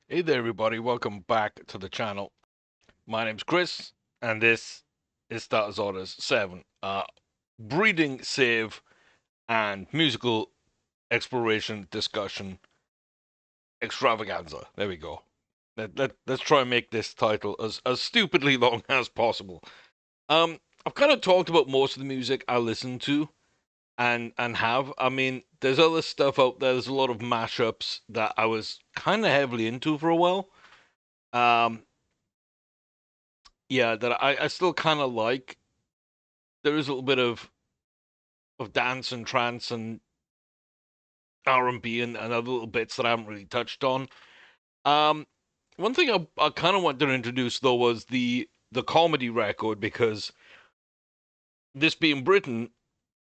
Hey there, everybody. Welcome back to the channel. My name's Chris, and this is Starters Orders 7. Breeding, save, and musical exploration discussion extravaganza. There we go. Let's try and make this title as stupidly long as possible. I've kind of talked about most of the music I listen to and have. I mean, there's other stuff out there. There's a lot of mashups that I was kind of heavily into for a while. Um, yeah, that I still kind of like. There is a little bit of dance and trance and R&B and other little bits that I haven't really touched on. Um, One thing I kind of wanted to introduce though was the comedy record because this being Britain,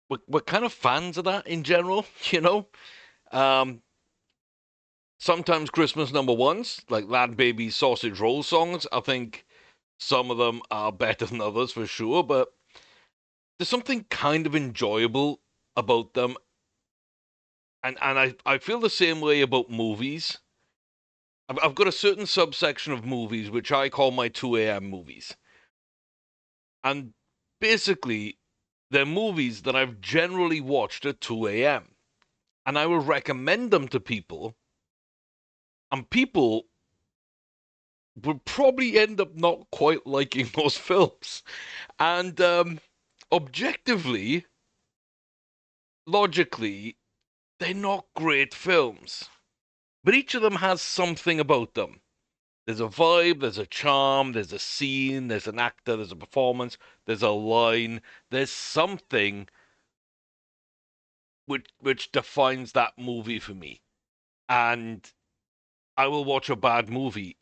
we're kind of fans of that in general, you know. Um, Sometimes Christmas number ones like Lad Baby Sausage Roll songs. I think some of them are better than others for sure, but there's something kind of enjoyable about them, and I feel the same way about movies. I've got a certain subsection of movies which I call my 2 a.m. movies. And basically, they're movies that I've generally watched at 2 a.m. And I will recommend them to people, and people would probably end up not quite liking those films. And objectively, logically, they're not great films. But each of them has something about them. There's a vibe, there's a charm, there's a scene, there's an actor, there's a performance, there's a line, there's something which defines that movie for me. And I will watch a bad movie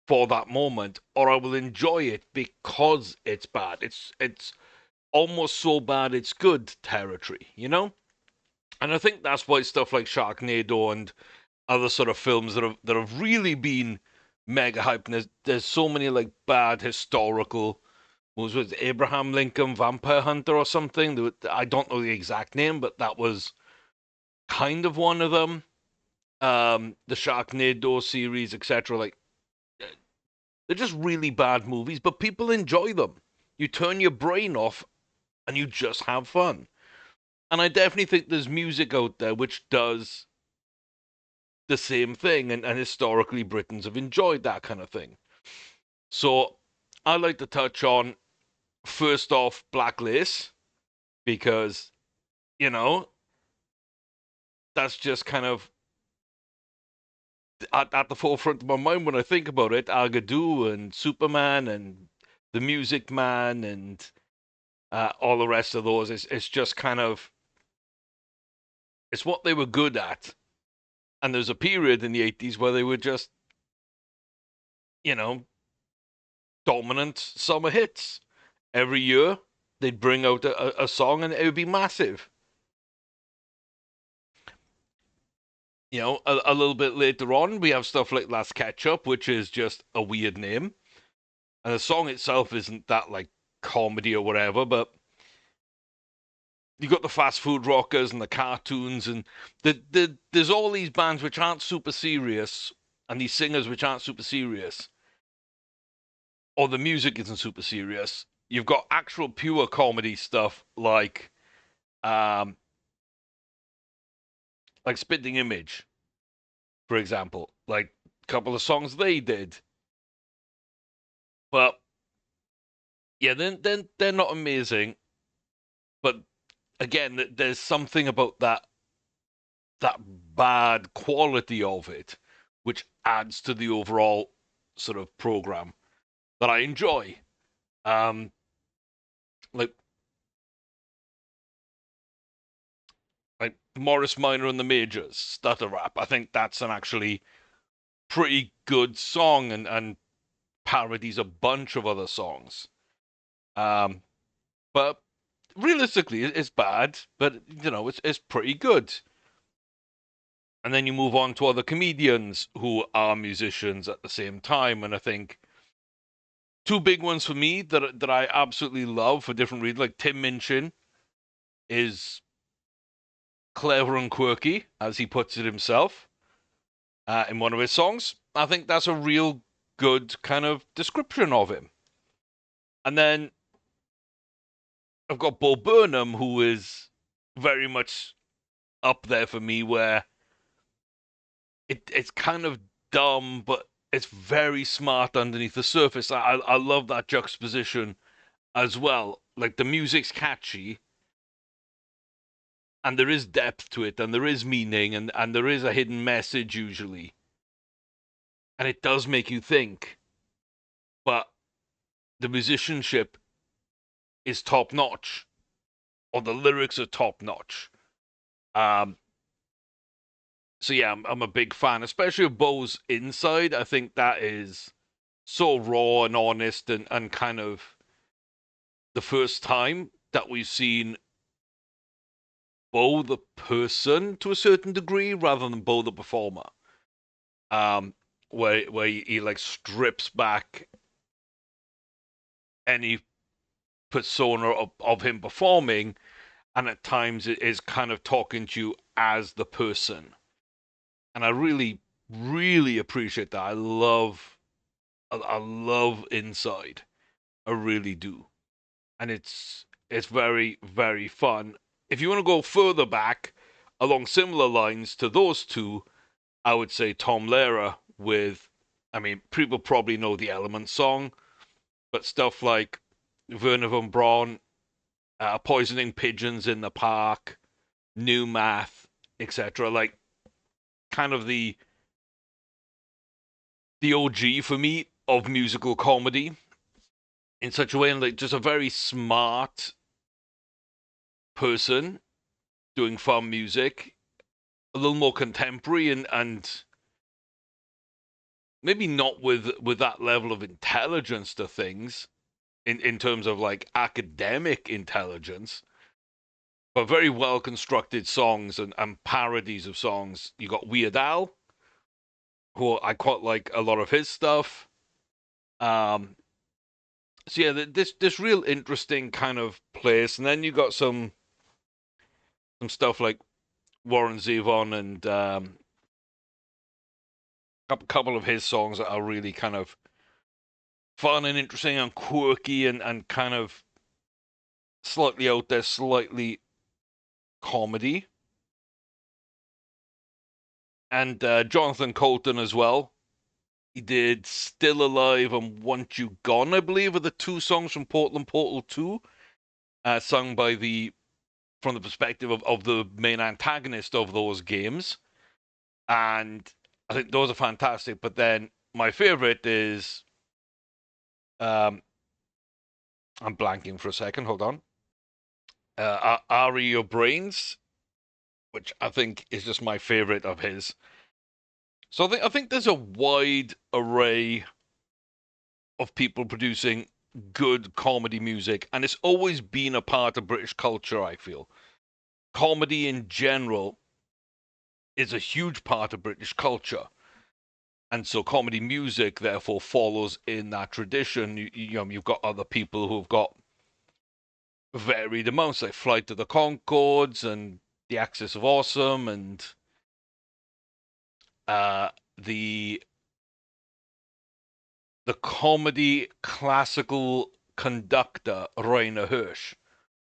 for that moment, or I will enjoy it because it's bad. It's almost so bad it's good territory, you know? And I think that's why stuff like Sharknado and other sort of films that have really been mega hyped. And there's so many like bad historical. Was it Abraham Lincoln Vampire Hunter or something? I don't know the exact name, but that was kind of one of them. The Sharknado series, etc. Like they're just really bad movies, but people enjoy them. You turn your brain off and you just have fun. And I definitely think there's music out there which does the same thing, and historically Britons have enjoyed that kind of thing. So I like to touch on first off Black Lace because you know that's just kind of at the forefront of my mind when I think about it. Agadoo and Superman and the Music Man and all the rest of those. It's just kind of it's what they were good at. And there's a period in the 80s where they were just you know dominant summer hits. Every year they'd bring out a song and it would be massive. A little bit later on, we have stuff like Last Ketchup, which is just a weird name. And the song itself isn't that like comedy or whatever, but you got the fast food rockers and the cartoons, and there's all these bands which aren't super serious, and these singers which aren't super serious, or the music isn't super serious. You've got actual pure comedy stuff um, like Spitting Image, for example, like a couple of songs they did. But yeah, then they're not amazing. But again, there's something about that bad quality of it, which adds to the overall sort of program that I enjoy. Um, like like Morris Minor and the Majors, Stutter Rap. I think that's an actually pretty good song and parodies a bunch of other songs. Um, but realistically, it's bad, but it's pretty good. And then you move on to other comedians who are musicians at the same time, and I think two big ones for me that I absolutely love for different reasons. Like Tim Minchin is clever and quirky, as he puts it himself. in one of his songs. I think that's a real good kind of description of him. And then I've got Bo Burnham, who is very much up there for me, where it's kind of dumb, but it's very smart underneath the surface. I love that juxtaposition as well. Like the music's catchy, and there is depth to it, and there is meaning, and there is a hidden message usually, and it does make you think. But the musicianship is top notch, or the lyrics are top notch. Um, so yeah, I'm a big fan, especially of Bo's Inside. I think that is so raw and honest, and kind of the first time that we've seen Bo the person to a certain degree rather than Bo the performer. Um, where he like strips back any persona of him performing, and at times it is kind of talking to you as the person. And I really, really appreciate that. I love Inside. I really do. And it's very, very fun. If you want to go further back along similar lines to those two, I would say Tom Lehrer with, I mean, people probably know the Element song, but stuff like Werner von Braun, Poisoning Pigeons in the Park, New Math, etc. Like kind of the OG for me of musical comedy in such a way, and like just a very smart person doing fun music, a little more contemporary, and maybe not with that level of intelligence to things in terms of like academic intelligence, but very well constructed songs and parodies of songs. You got Weird Al, who I quite like a lot of his stuff. Um, so yeah, this real interesting kind of place, and then you got some stuff like Warren Zevon and a couple of his songs that are really kind of fun and interesting and quirky and kind of slightly out there, slightly comedy. And Jonathan Colton as well. He did Still Alive and Want You Gone, I believe, are the two songs from Portland Portal 2, sung by from the perspective of the main antagonist of those games. And I think those are fantastic. But then my favorite is um, I'm blanking for a second. Hold on. Ari Your Brains, which I think is just my favorite of his. So I think there's a wide array of people producing good comedy music, and it's always been a part of British culture. I feel comedy in general is a huge part of British culture, and so comedy music therefore follows in that tradition. You've got other people who've got varied amounts, like Flight to the Concords and The Axis of Awesome, and uh, the the comedy classical conductor Rainer Hirsch,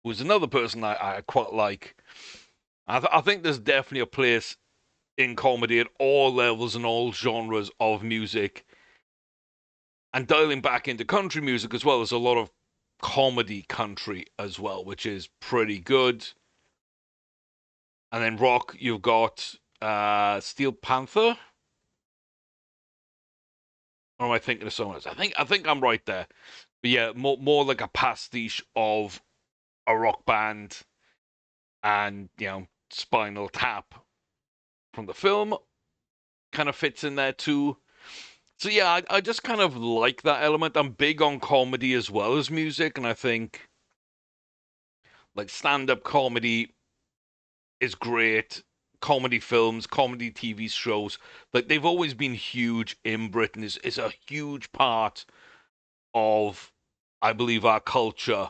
who's another person I quite like. I think there's definitely a place in comedy at all levels and all genres of music. And dialing back into country music as well, there's a lot of comedy country as well, which is pretty good. And then rock, you've got Steel Panther. Or am I thinking of someone else? I think I'm right there. But yeah, more like a pastiche of a rock band, and Spinal Tap from the film kind of fits in there too. So yeah, I just kind of like that element. I'm big on comedy as well as music, and I think like stand-up comedy is great. Comedy films, comedy TV shows, like they've always been huge in Britain. Is a huge part of, I believe, our culture,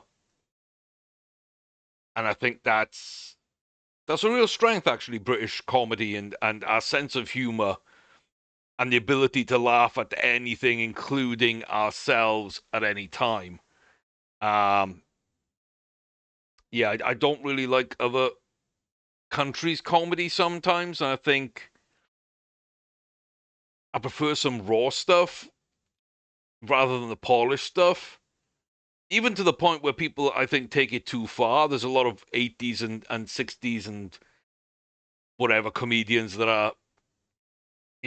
and I think that's a real strength actually. British comedy and our sense of humor and the ability to laugh at anything, including ourselves, at any time. Um, yeah, I don't really like other countries' comedy sometimes, and I think I prefer some raw stuff rather than the polished stuff. Even to the point where people, I think, take it too far. There's a lot of 80s and 60s and whatever comedians that are,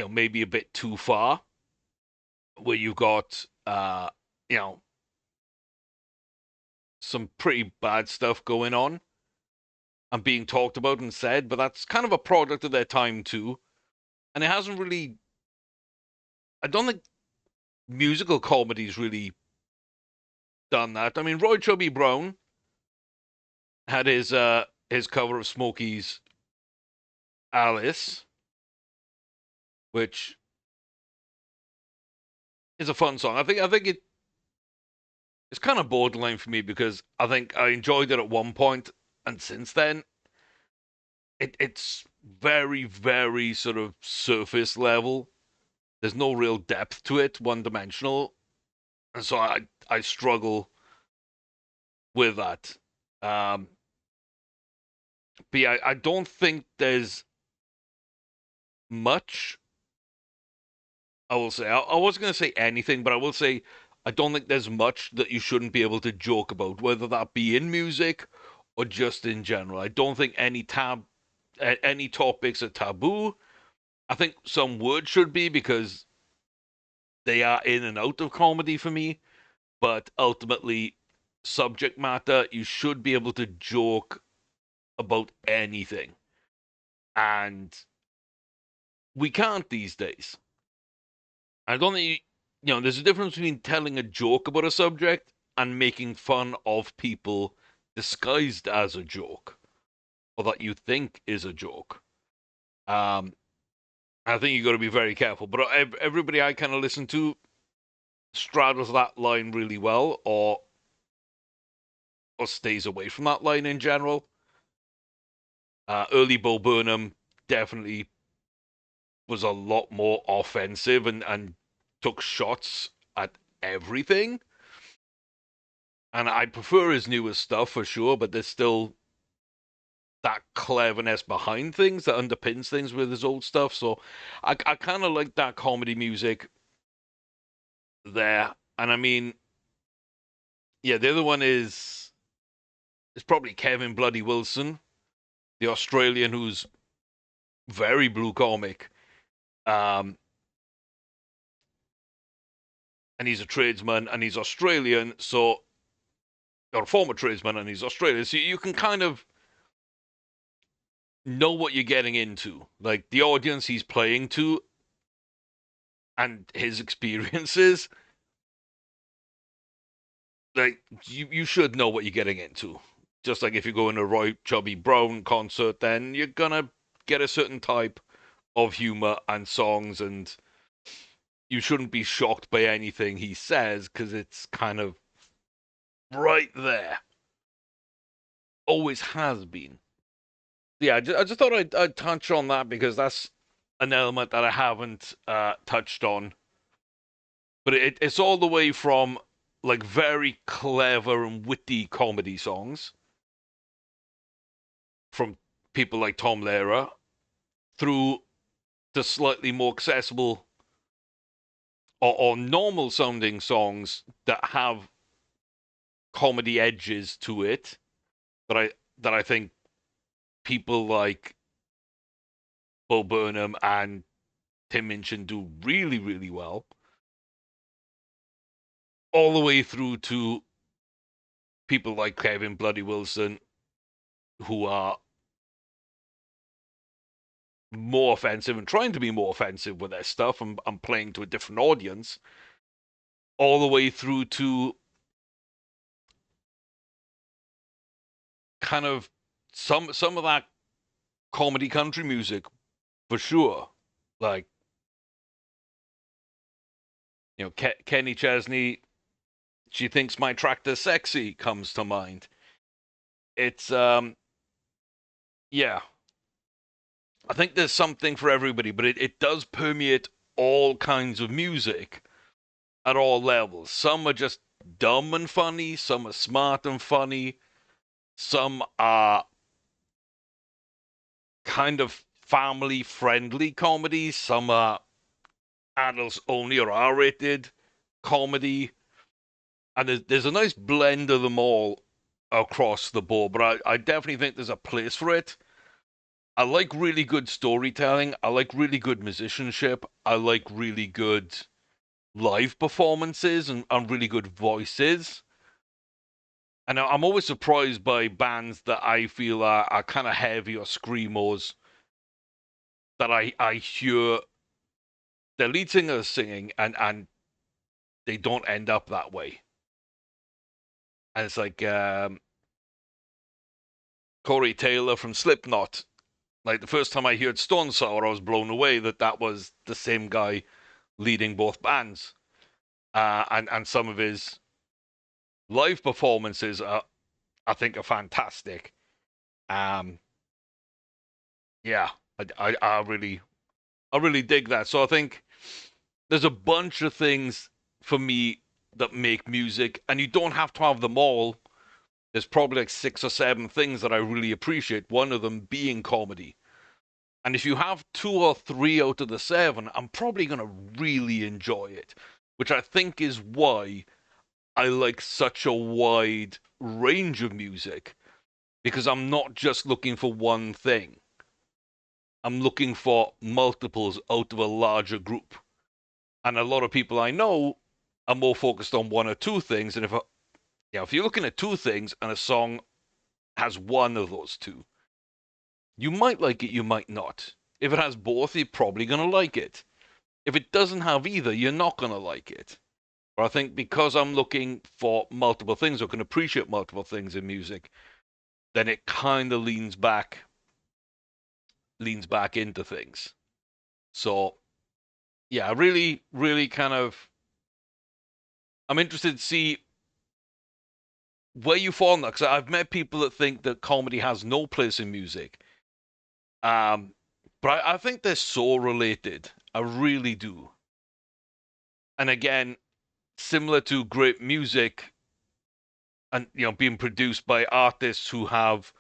maybe a bit too far, where you've got, you know, some pretty bad stuff going on and being talked about and said, but that's kind of a product of their time too. And it hasn't really, I don't think musical comedy's really done that. I mean, Roy Chubby Brown had his cover of Smokey's Alice, which is a fun song. I think it's kind of borderline for me because I think I enjoyed it at one point, and since then it's very, very sort of surface level. There's no real depth to it, one dimensional, and so I struggle with that. Um, but yeah, I don't think there's much. I will say I wasn't going to say anything, but I will say I don't think there's much that you shouldn't be able to joke about, whether that be in music or just in general. I don't think any topics are taboo. I think some words should be because they are in and out of comedy for me, but ultimately, subject matter, you should be able to joke about anything. And we can't these days. I don't think, there's a difference between telling a joke about a subject and making fun of people disguised as a joke or that you think is a joke. Um, I think you got to be very careful. But everybody I kind of listen to straddles that line really well, or stays away from that line in general. Early Bo Burnham definitely was a lot more offensive and took shots at everything. And I prefer his newest stuff for sure, but there's still that cleverness behind things that underpins things with his old stuff. So I kind of like that comedy music there. And I mean, yeah, the other one is probably Kevin Bloody Wilson, the Australian who's very blue comic. Um, and he's a tradesman and he's Australian, so or a former tradesman and he's Australian. So you can kind of know what you're getting into. Like the audience he's playing to and his experiences, like you should know what you're getting into. Just like if you go in a Roy Chubby Brown concert, then you're gonna get a certain type of humor and songs, and you shouldn't be shocked by anything he says because it's kind of right there. Always has been. Yeah, I just thought I'd touch on that because that's an element that I haven't touched on. But it's all the way from like very clever and witty comedy songs from people like Tom Lehrer through to slightly more accessible or normal sounding songs that have comedy edges to it that I think people like Bo Burnham and Tim Minchin do really, really well, all the way through to people like Kevin Bloody Wilson, who are more offensive and trying to be more offensive with their stuff and playing to a different audience, all the way through to kind of some of that comedy country music for sure. Like, Kenny Chesney, she thinks my tractor's sexy comes to mind. It's yeah, I think there's something for everybody, but it does permeate all kinds of music at all levels. Some are just dumb and funny, some are smart and funny, some are kind of family friendly comedies, some are adults only or R rated comedy. And there's a nice blend of them all across the board, but I definitely think there's a place for it. I like really good storytelling. I like really good musicianship. I like really good live performances and really good voices. And I'm always surprised by bands that I feel are kind of heavy or screamos that I hear their lead singer singing and they don't end up that way. And it's like Corey Taylor from Slipknot. Like the first time I heard Stone Sour, I was blown away that was the same guy leading both bands. And some of his live performances I think are fantastic. Um, yeah, I really dig that. So I think there's a bunch of things for me that make music, and you don't have to have them all. There's probably like 6 or 7 things that I really appreciate. One of them being comedy. And if you have 2 or 3 out of the 7, I'm probably going to really enjoy it, which I think is why I like such a wide range of music, because I'm not just looking for one thing. I'm looking for multiples out of a larger group. And a lot of people I know are more focused on 1 or 2 things. And if you're looking at 2 things and a song has one of those two, you might like it, you might not. If it has both, you're probably going to like it. If it doesn't have either, you're not going to like it. But I think because I'm looking for multiple things or can appreciate multiple things in music, then it kind of leans back into things. So yeah, really, really kind of I'm interested to see where you fall on that, because I've met people that think that comedy has no place in music. Um, but I think they're so related. I really do. And again, similar to great music and being produced by artists who have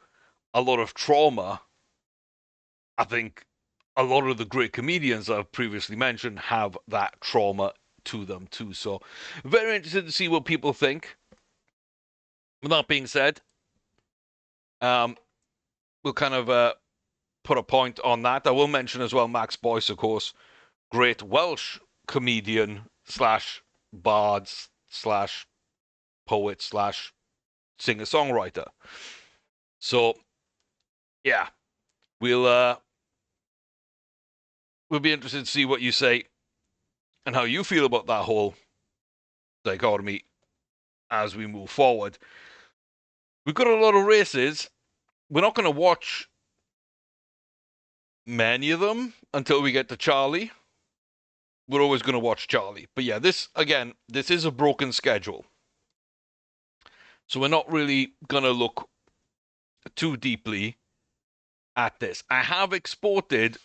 a lot of trauma, I think a lot of the great comedians I've previously mentioned have that trauma to them too. So very interested to see what people think. With that being said, um, we'll kind of put a point on that. I will mention as well Max Boyce, of course, great Welsh comedian slash bard slash poet slash singer songwriter. So yeah, we'll be interested to see what you say and how you feel about that whole dichotomy as we move forward. We've got a lot of races. We're not going to watch many of them until we get to Charlie. We're always going to watch Charlie. But yeah, this is a broken schedule. So we're not really going to look too deeply at this. I have exported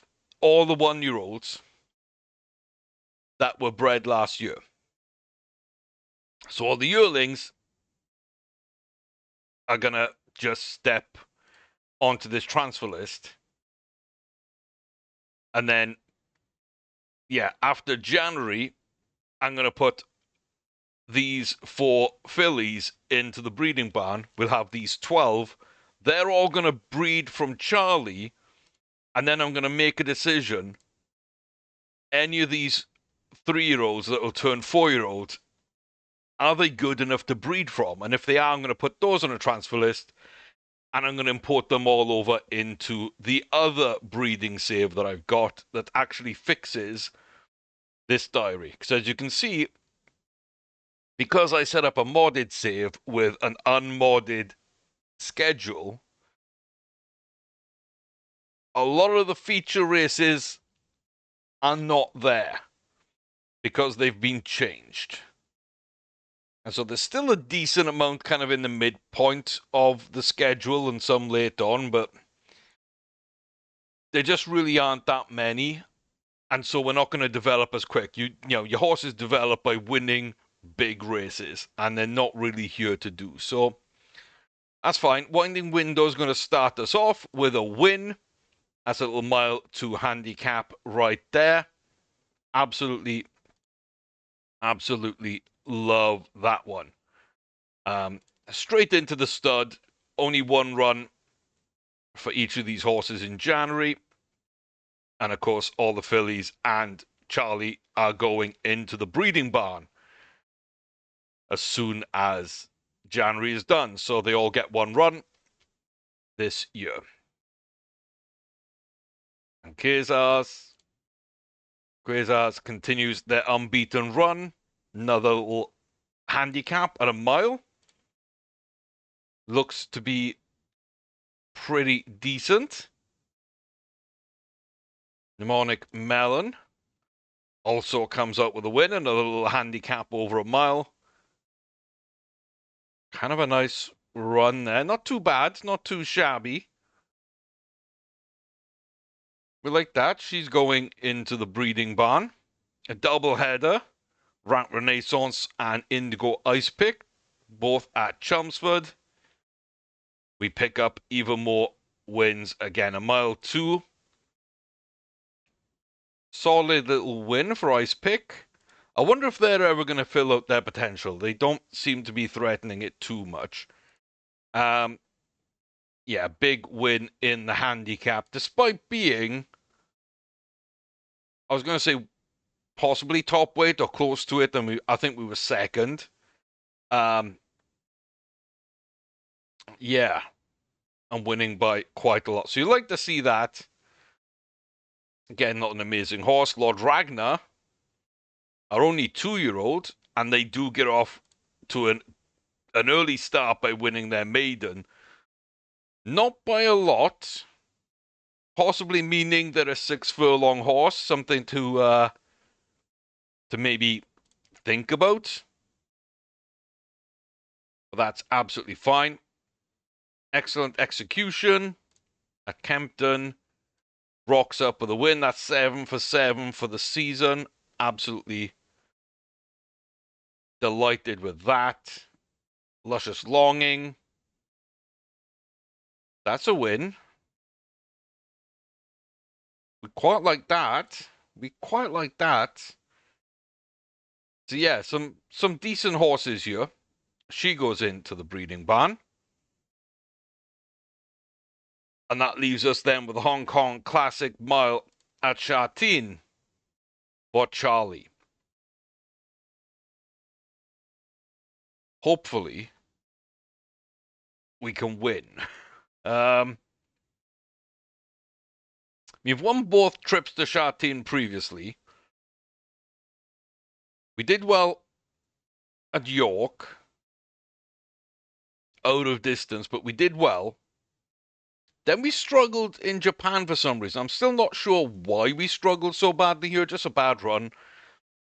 all the 1-year-olds that were bred last year. So all the yearlings are going to just step onto this transfer list. And then, yeah, after January, I'm going to put these 4 fillies into the breeding barn. We'll have these 12. They're all going to breed from Charlie. And then I'm going to make a decision. Any of these 3-year-olds that will turn 4-year-olds, are they good enough to breed from? And if they are, I'm going to put those on a transfer list. And I'm going to import them all over into the other breeding save that I've got that actually fixes this diary. Because as you can see, because I set up a modded save with an unmodded schedule, a lot of the feature races are not there because they've been changed. And so there's still a decent amount kind of in the midpoint of the schedule and some late on, but there just really aren't that many. And so we're not going to develop as quick. You know, your horses develop by winning big races, and they're not really here to do so. That's fine. Winding Window is going to start us off with a win. That's a little mile to handicap right there. Absolutely, absolutely love that one. Straight into the stud. Only one run for each of these horses in January. And of course, all the fillies and Charlie are going into the breeding barn as soon as January is done. So they all get one run this year. And Quasars continues their unbeaten run. Another little handicap at a mile. Looks to be pretty decent. Mnemonic Melon also comes out with a win. Another little handicap over a mile. Kind of a nice run there. Not too bad. Not too shabby. We like that. She's going into the breeding barn. A double header. Rank Renaissance and Indigo Ice Pick. Both at Chelmsford. We pick up even more wins again. A mile 2. Solid little win for Ice Pick. I wonder if they're ever going to fill out their potential. They don't seem to be threatening it too much. Yeah, big win in the handicap, despite being, I was going to say, possibly top weight or close to it, and I think we were second. Yeah, and winning by quite a lot. So you like to see that. Again, not an amazing horse. Lord Ragnar are only 2-year-old, and they do get off to an early start by winning their maiden. Not by a lot. Possibly meaning they're a 6-furlong horse. Something to maybe think about. But that's absolutely fine. Excellent execution at Kempton. Rocks up with a win. That's 7 for 7 for the season. Absolutely delighted with that. Luscious Longing. That's a win. We quite like that. We quite like that. So yeah, some decent horses here. She goes into the breeding barn. And that leaves us then with the Hong Kong Classic Mile at Sha Tin for Charlie. Hopefully, we can win. We've won both trips to Sha Tin previously. We did well at York, out of distance, but we did well. Then we struggled in Japan for some reason. I'm still not sure why we struggled so badly here, just a bad run.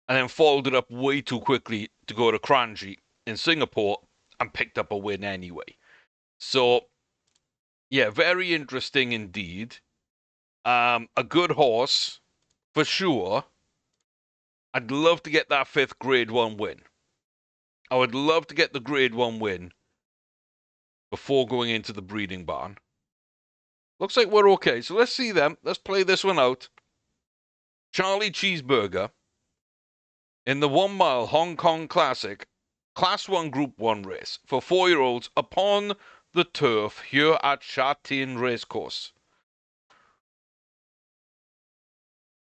And then followed it up way too quickly to go to Kranji in Singapore and picked up a win anyway. So, yeah, very interesting indeed. A good horse, for sure. I'd love to get that 5th Grade 1 win. I would love to get the Grade 1 win before going into the breeding barn. Looks like we're okay. So let's see them. Let's play this one out. Charlie Cheeseburger in the 1 mile Hong Kong Classic Class 1 Group 1 race for 4-year-olds upon the turf here at Sha Tin Racecourse.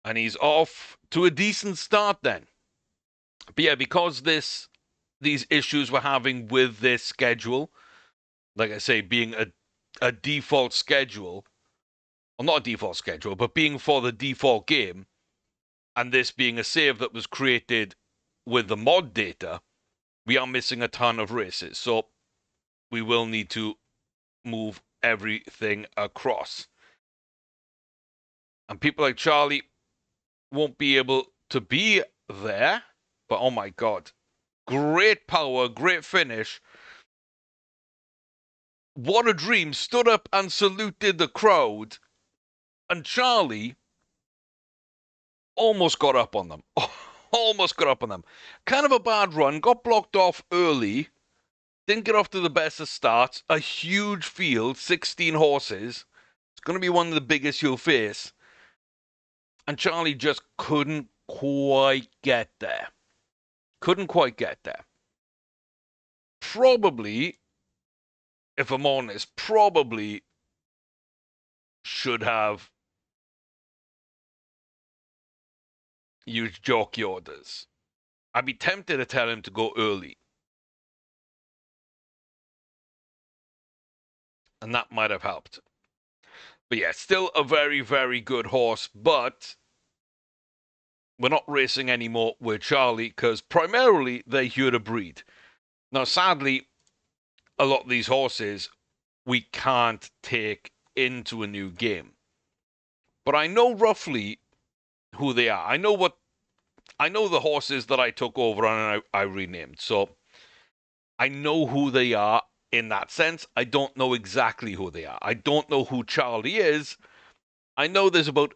And he's off to a decent start then. But yeah, because these issues we're having with this schedule, like I say, being a default schedule, well, not a default schedule, but being for the default game, and this being a save that was created with the mod data, we are missing a ton of races. So we will need to move everything across. And people like Charlie won't be able to be there, but oh my God, great power, great finish. What a Dream stood up and saluted the crowd. And Charlie almost got up on them. Almost got up on them. Kind of a bad run. Got blocked off early. Didn't get off to the best of starts. A huge field, 16 horses. It's going to be one of the biggest you'll face. And Charlie just couldn't quite get there. Couldn't quite get there. Probably, if I'm honest, probably should have used jockey orders. I'd be tempted to tell him to go early. And that might have helped. But yeah, still a very, very good horse. But we're not racing anymore with Charlie because primarily they're here to breed. Now, sadly, a lot of these horses we can't take into a new game. But I know roughly who they are. I know the horses that I took over and I renamed. So I know who they are in that sense. I don't know exactly who they are. I don't know who Charlie is. I know there's about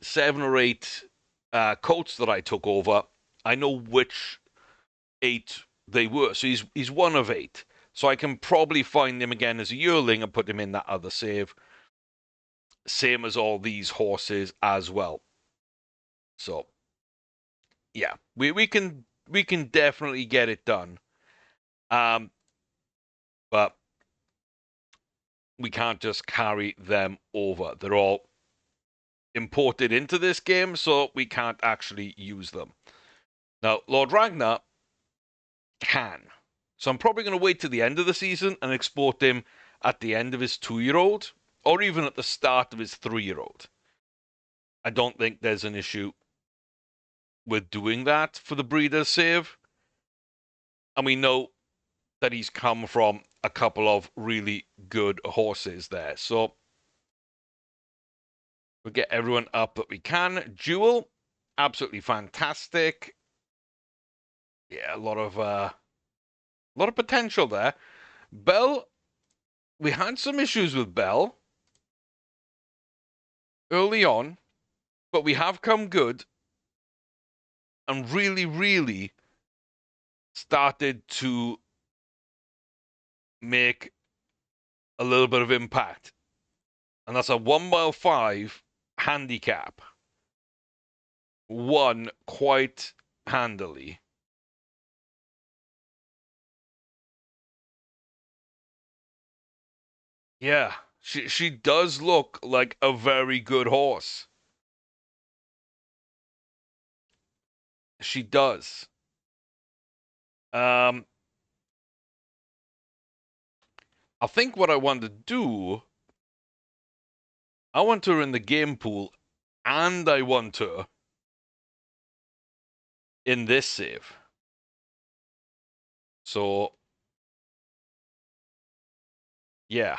7 or 8 coats that I took over. I know which 8 they were. So he's one of 8. So I can probably find him again as a yearling and put him in that other save. Same as all these horses as well. So yeah, we can definitely get it done. But we can't just carry them over. They're all imported into this game, so we can't actually use them. Now, Lord Ragnar can. So I'm probably going to wait to the end of the season and export him at the end of his 2-year-old, or even at the start of his 3-year-old. I don't think there's an issue with doing that for the breeder's save. And we know that he's come from a couple of really good horses there. So we'll get everyone up that we can. Jewel, absolutely fantastic. Yeah, a lot of potential there. Belle, we had some issues with Belle early on, but we have come good and really, really started to make a little bit of impact. And that's a 1-mile-5 handicap. Won quite handily. Yeah, she does look like a very good horse. She does. I think what I want to do, I want her in the game pool, and I want her in this save. So, yeah.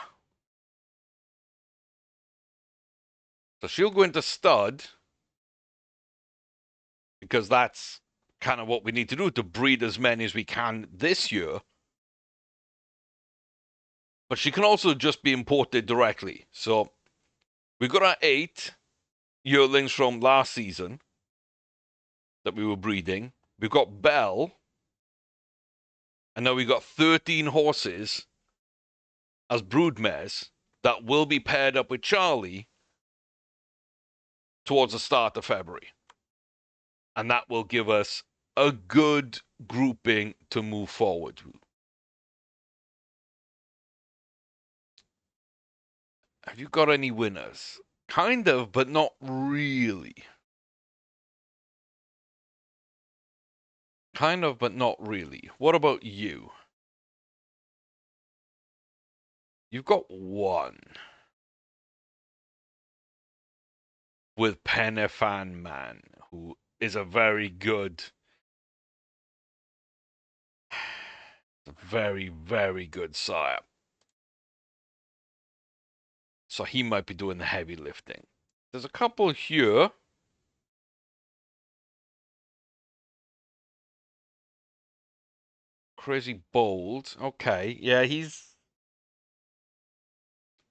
So she'll go into stud, because that's kind of what we need to do to breed as many as we can this year. But she can also just be imported directly. So we got our 8 yearlings from last season that we were breeding. We've got Belle. And now we've got 13 horses as broodmares that will be paired up with Charlie towards the start of February. And that will give us a good grouping to move forward. Have you got any winners? Kind of, but not really. Kind of, but not really. What about you? You've got one. With Penefan Man, who is a very good, very, very good sire. So he might be doing the heavy lifting. There's a couple here. Crazy Bold. Okay. Yeah, he's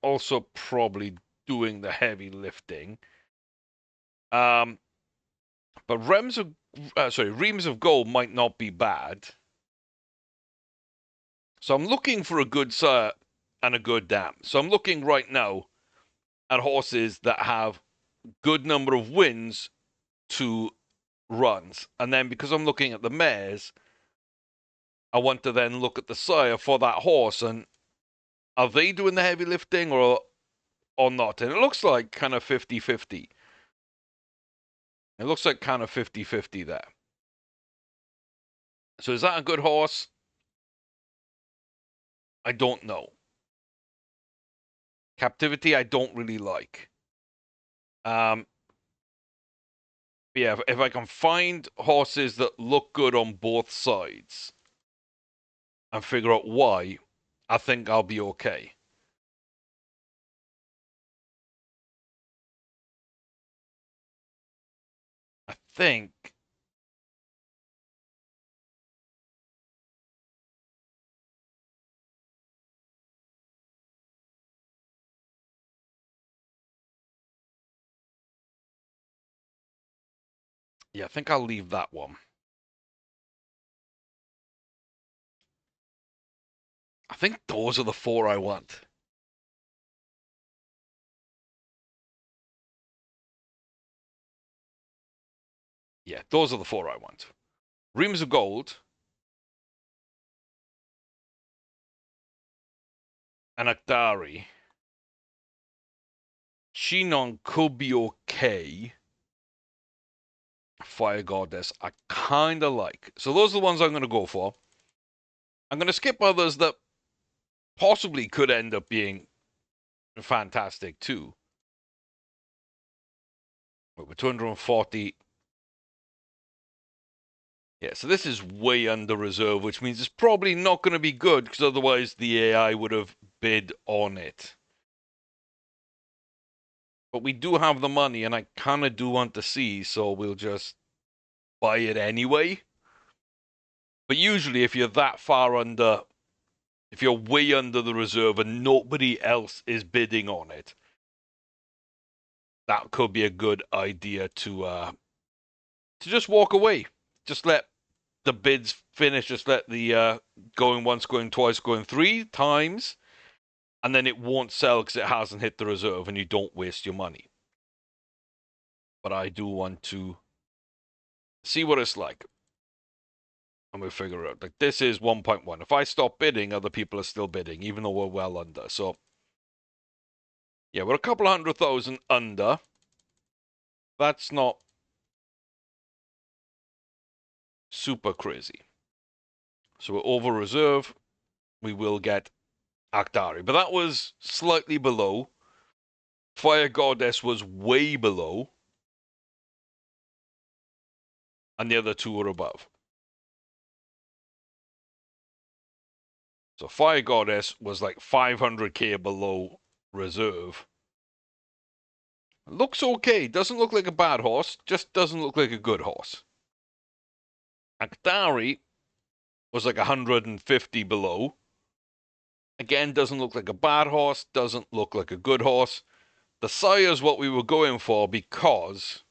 also probably doing the heavy lifting. But Reams of Gold might not be bad. So I'm looking for a good sire and a good dam. So I'm looking right now at horses that have good number of wins to runs. And then because I'm looking at the mares, I want to then look at the sire for that horse and are they doing the heavy lifting or not? And it looks like kind of 50-50. It looks like kind of 50-50 there. So is that a good horse? I don't know. Captivity, I don't really like. Yeah, if I can find horses that look good on both sides and figure out why, I think I'll be okay. I think yeah, I think I'll leave that one. I think those are the four I want. Yeah, those are the four I want. Reams of Gold and Akdari. Chinon could be okay. Fire Goddess, I kind of like. So those are the ones I'm going to go for. I'm going to skip others that possibly could end up being fantastic too. We're 240. Yeah, so this is way under reserve, which means it's probably not going to be good because otherwise the AI would have bid on it. But we do have the money and I kind of do want to see, so we'll just buy it anyway. But usually if you're that far under, if you're way under the reserve and nobody else is bidding on it, that could be a good idea to just walk away. Just let the bids finish. Just let the going once, going twice, going three times, and then it won't sell because it hasn't hit the reserve, and you don't waste your money. But I do want to see what it's like, and we'll figure it out. Like this is 1.1. If I stop bidding, other people are still bidding, even though we're well under. So yeah, we're a couple of 100,000 under. That's not super crazy. So we're over reserve. We will get Akdari. But that was slightly below. Fire Goddess was way below. And the other two were above. So Fire Goddess was like 500k below reserve. Looks okay. Doesn't look like a bad horse. Just doesn't look like a good horse. Akdari was like 150 below. Again, doesn't look like a bad horse. Doesn't look like a good horse. The sire's what we were going for because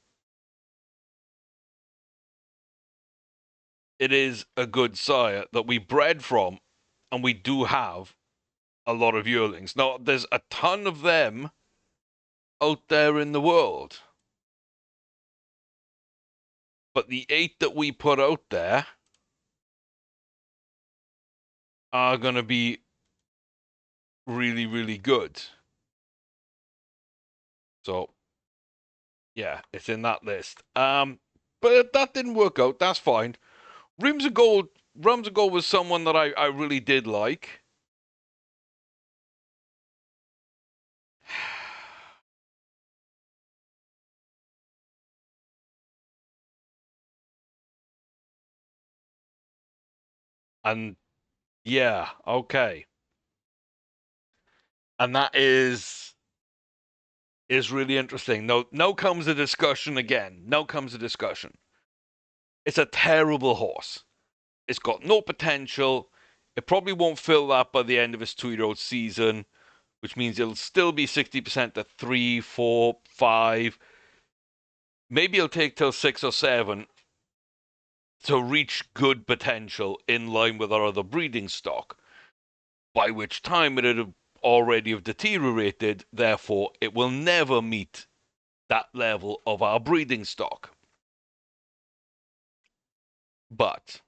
it is a good sire that we bred from, and we do have a lot of yearlings. Now, there's a ton of them out there in the world. But the 8 that we put out there are going to be really, really good. So, yeah, it's in that list. But that didn't work out. That's fine. Rims of Gold was someone that I really did like. And yeah, okay. And that is really interesting. Now comes a discussion again. Now comes a discussion. It's a terrible horse. It's got no potential. It probably won't fill that by the end of its 2-year-old season, which means it'll still be 60% to 3, 4, 5. Maybe it'll take till 6 or 7 to reach good potential in line with our other breeding stock, by which time it would already have deteriorated, therefore it will never meet that level of our breeding stock. But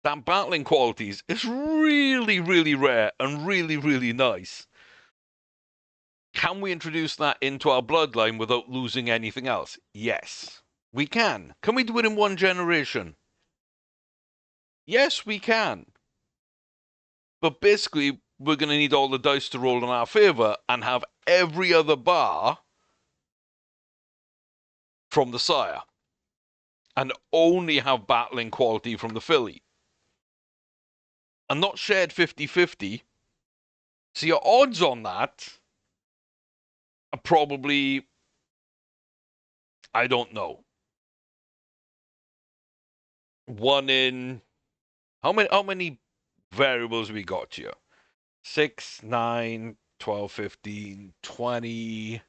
that battling qualities is really, really rare and really, really nice. Can we introduce that into our bloodline without losing anything else? Yes, we can. Can we do it in one generation? Yes, we can. But basically, we're going to need all the dice to roll in our favor and have every other bar from the sire. And only have battling quality from the filly. And not shared 50-50. So your odds on that are probably, I don't know, 1 in... How many variables we got here? 6, 9, 12, 15, 20.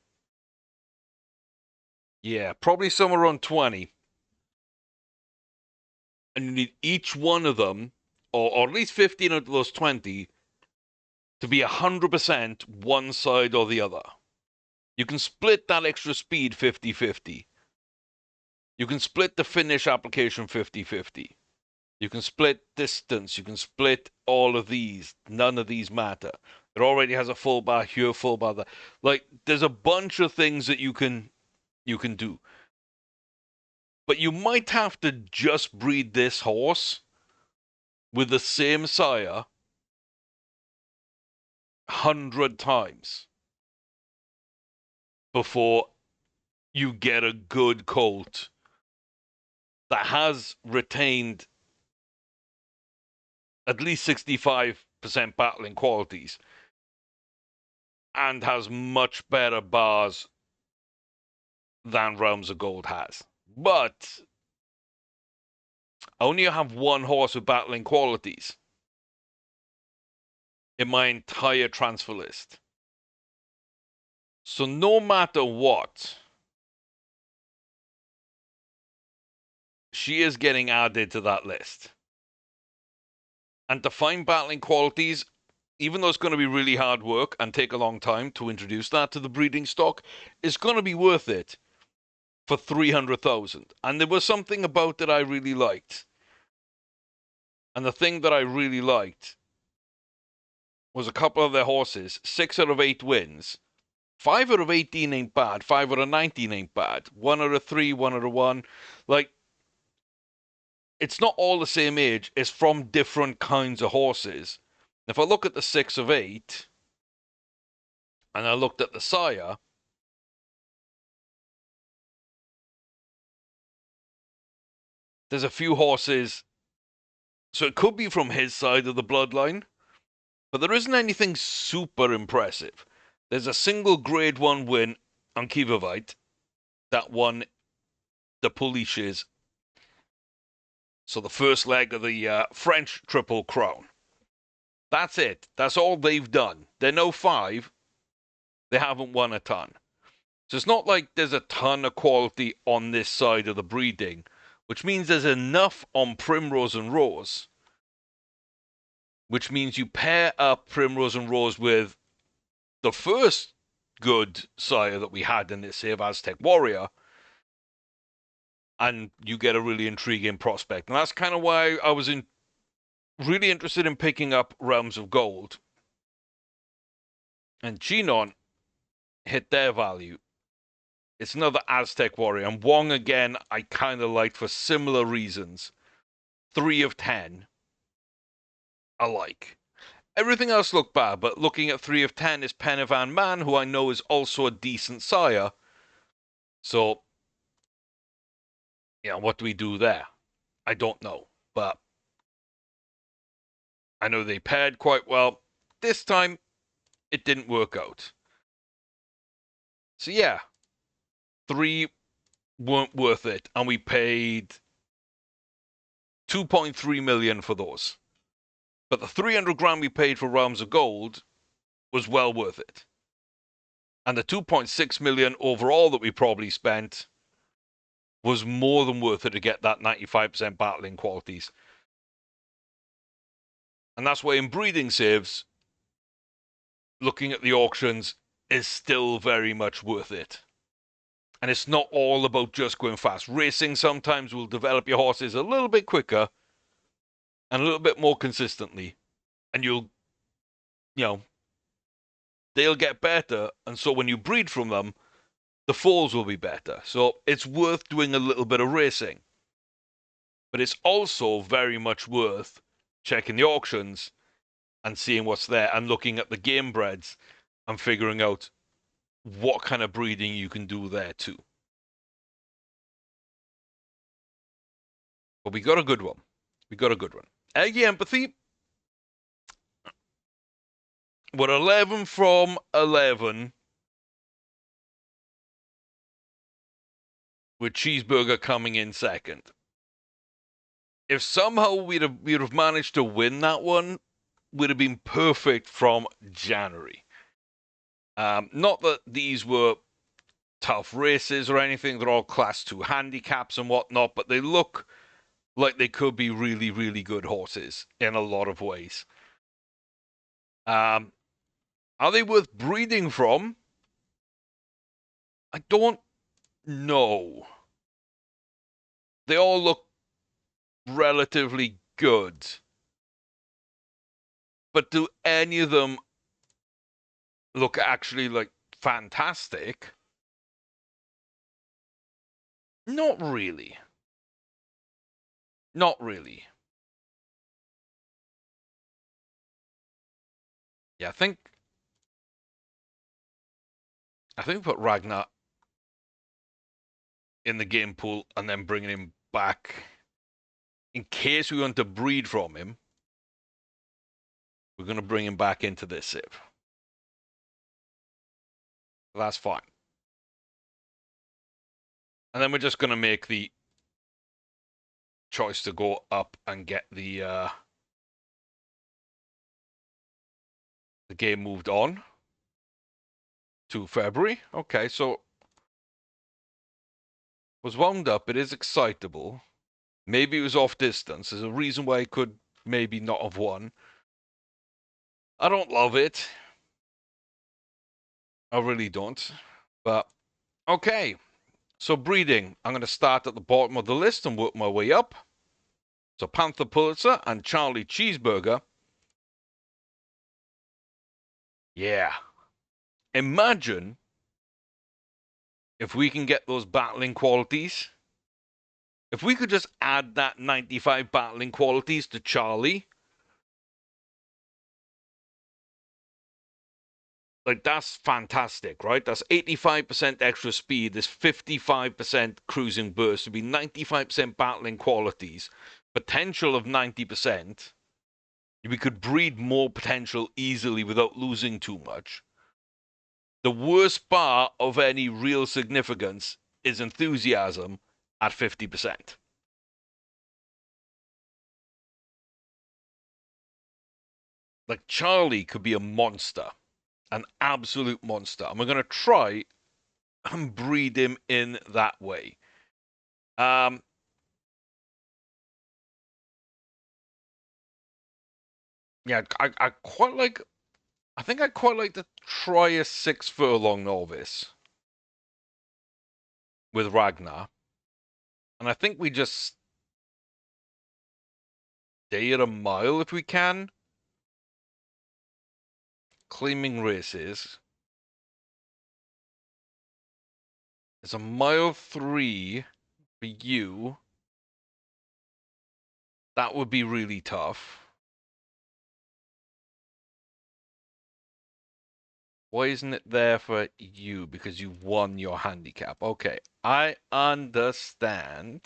Yeah, probably somewhere around 20. And you need each one of them, or at least 15 of those 20, to be 100% one side or the other. You can split that extra speed 50-50. You can split the finish application 50-50. You can split distance. You can split all of these. None of these matter. It already has a full bar here, full bar there. Like, there's a bunch of things that you can do. But you might have to just breed this horse with the same sire 100 times before you get a good colt that has retained at least 65% battling qualities and has much better bars than Realms of Gold has. But I only have one horse with battling qualities in my entire transfer list. So no matter what, she is getting added to that list. And to find battling qualities, even though it's going to be really hard work and take a long time to introduce that to the breeding stock, it's going to be worth it for 300,000. And there was something about it I really liked. And the thing that I really liked was a couple of their horses, 6 out of 8 wins. 5 out of 18 ain't bad. 5 out of 19 ain't bad. 1 out of 3, 1 out of 1. Like, it's not all the same age. It's from different kinds of horses. If I look at the 6 of 8, and I looked at the sire, there's a few horses. So it could be from his side of the bloodline, but there isn't anything super impressive. There's a single grade 1 win on Kivavite that won the Pouliches. So the first leg of the French Triple Crown. That's it. That's all they've done. They're no 5. They haven't won a ton. So it's not like there's a ton of quality on this side of the breeding, which means there's enough on Primrose and Rose, which means you pair up Primrose and Rose with the first good sire that we had in this Save Aztec Warrior, and you get a really intriguing prospect. And that's kind of why I was really interested in picking up Realms of Gold. And Chinon hit their value. It's another Aztec Warrior. And Wong, again, I kind of liked for similar reasons. 3 of 10, I like. Everything else looked bad, but looking at 3 of 10 is Penavan Man, who I know is also a decent sire. So, yeah, what do we do there? I don't know, but I know they paired quite well. This time, it didn't work out. So yeah, 3 weren't worth it, and we paid 2.3 million for those. But the 300 grand we paid for Realms of Gold was well worth it. And the 2.6 million overall that we probably spent was more than worth it to get that 95% battling qualities. And that's why in breeding saves, looking at the auctions is still very much worth it. And it's not all about just going fast. Racing sometimes will develop your horses a little bit quicker and a little bit more consistently. And they'll get better. And so when you breed from them, the foals will be better. So it's worth doing a little bit of racing. But it's also very much worth checking the auctions and seeing what's there and looking at the game breds and figuring out what kind of breeding you can do there too. But we got a good one. Eggy Empathy. We're 11 from 11. With Cheeseburger coming in second. If somehow we'd have managed to win that one, would have been perfect from January. Not that these were tough races or anything. They're all class 2 handicaps and whatnot, but they look like they could be really, really good horses in a lot of ways. Are they worth breeding from? I don't know. They all look relatively good. But do any of them look actually like fantastic? Not really. Not really. Yeah, I think put Ragnar in the game pool and then bringing him back in case we want to breed from him. We're going to bring him back into this sieve. That's fine. And then we're just going to make the choice to go up and get the game moved on to February. Okay, so was wound up. It is excitable. Maybe it was off distance. There's a reason why it could maybe not have won. I don't love it. I really don't. But okay. So breeding. I'm going to start at the bottom of the list and work my way up. So Panther Pulitzer and Charlie Cheeseburger. Yeah. Imagine if we can get those battling qualities. If we could just add that 95 battling qualities to Charlie. Like, that's fantastic, right? That's 85% extra speed. There's 55% cruising burst. It'd be 95% battling qualities. Potential of 90%. We could breed more potential easily without losing too much. The worst bar of any real significance is enthusiasm at 50%. Like, Charlie could be a monster, an absolute monster. And we're going to try and breed him in that way. Yeah, I quite like. I think I'd quite like to try a 6 furlong novice with Ragnar. And I think we just stay at a mile if we can. Claiming races. It's a mile 3 for you. That would be really tough. Why isn't it there for you? Because you won your handicap. Okay, I understand.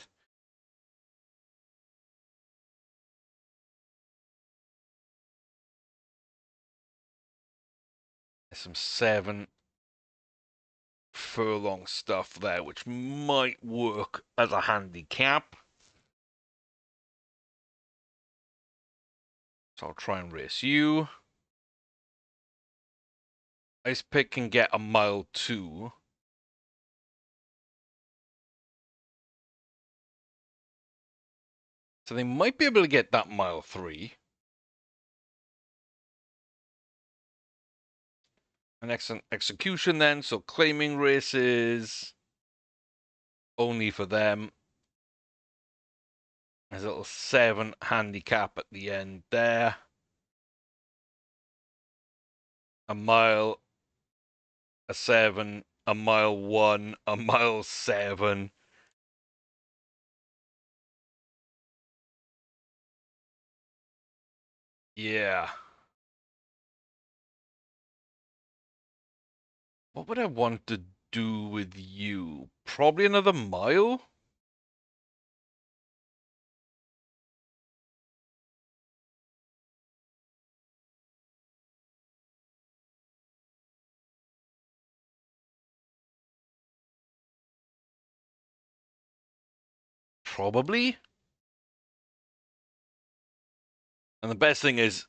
There's some 7 furlong stuff there, which might work as a handicap. So I'll try and race you. Ice Pick can get a mile 2. So they might be able to get that mile 3. An excellent execution then, so claiming races only for them. There's a little 7 handicap at the end there. A mile, a 7, a mile 1, a mile 7. Yeah. What would I want to do with you? Probably another mile? Probably. And the best thing is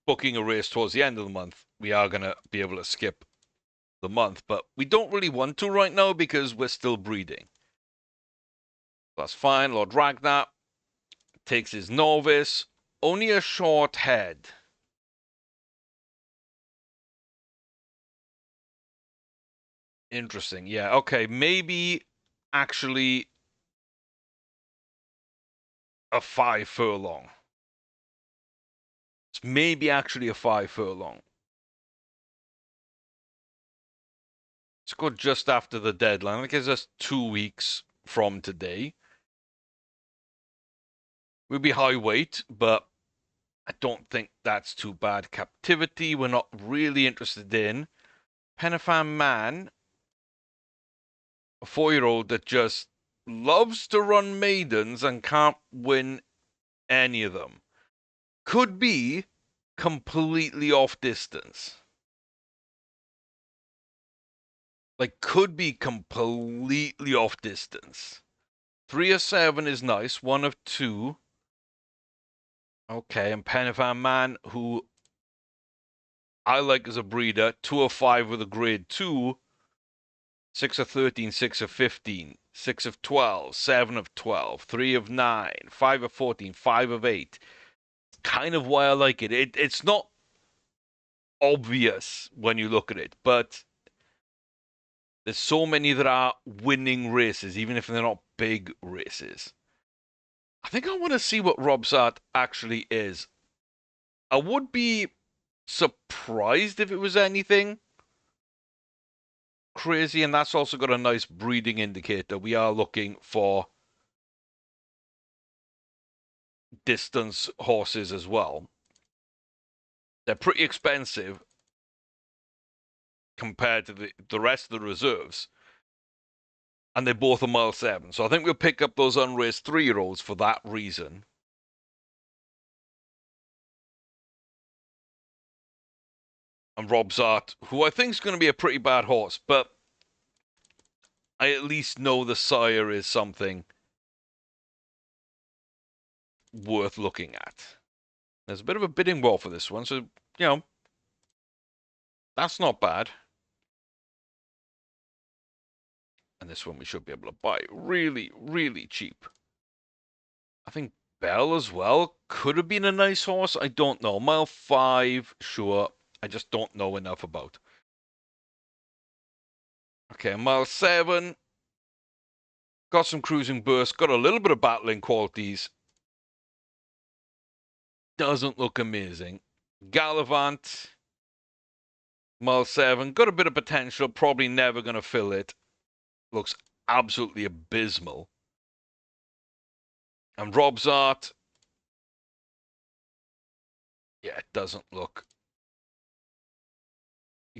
booking a race towards the end of the month. We are going to be able to skip the month, but we don't really want to right now because we're still breeding. That's fine. Lord Ragnar takes his novice. Only a short head. Interesting. Yeah, okay. Maybe actually a 5 furlong. It's maybe actually a 5 furlong. Let's go just after the deadline. That gives us 2 weeks from today. We'll be high weight, but I don't think that's too bad. Captivity, we're not really interested in. Penafan Man, a 4-year-old that just loves to run maidens and can't win any of them. Could be completely off distance. Like, could be completely off distance. 3 of 7 is nice. 1 of 2. Okay, and Penafan Man, who I like as a breeder, 2 of 5 with a grade 2. 6 of 13, 6 of 15, 6 of 12, 7 of 12, 3 of 9, 5 of 14, 5 of 8. Kind of why I like it. It's not obvious when you look at it, but there's so many that are winning races, even if they're not big races. I think I want to see what Robsart actually is. I would be surprised if it was anything crazy, and that's also got a nice breeding indicator. We are looking for distance horses as well. They're pretty expensive compared to the rest of the reserves. And they're both a mile 7. So I think we'll pick up those unraced 3-year-olds for that reason. And Robsart, who I think is going to be a pretty bad horse, but I at least know the sire is something worth looking at. There's a bit of a bidding war for this one, so, you know, that's not bad. And this one we should be able to buy really, really cheap. I think Bell as well could have been a nice horse. I don't know. Mile 5, sure. I just don't know enough about. Okay, mile 7. Got some cruising burst. Got a little bit of battling qualities. Doesn't look amazing. Gallivant. Mile 7. Got a bit of potential. Probably never going to fill it. Looks absolutely abysmal. And Robsart. Yeah, it doesn't look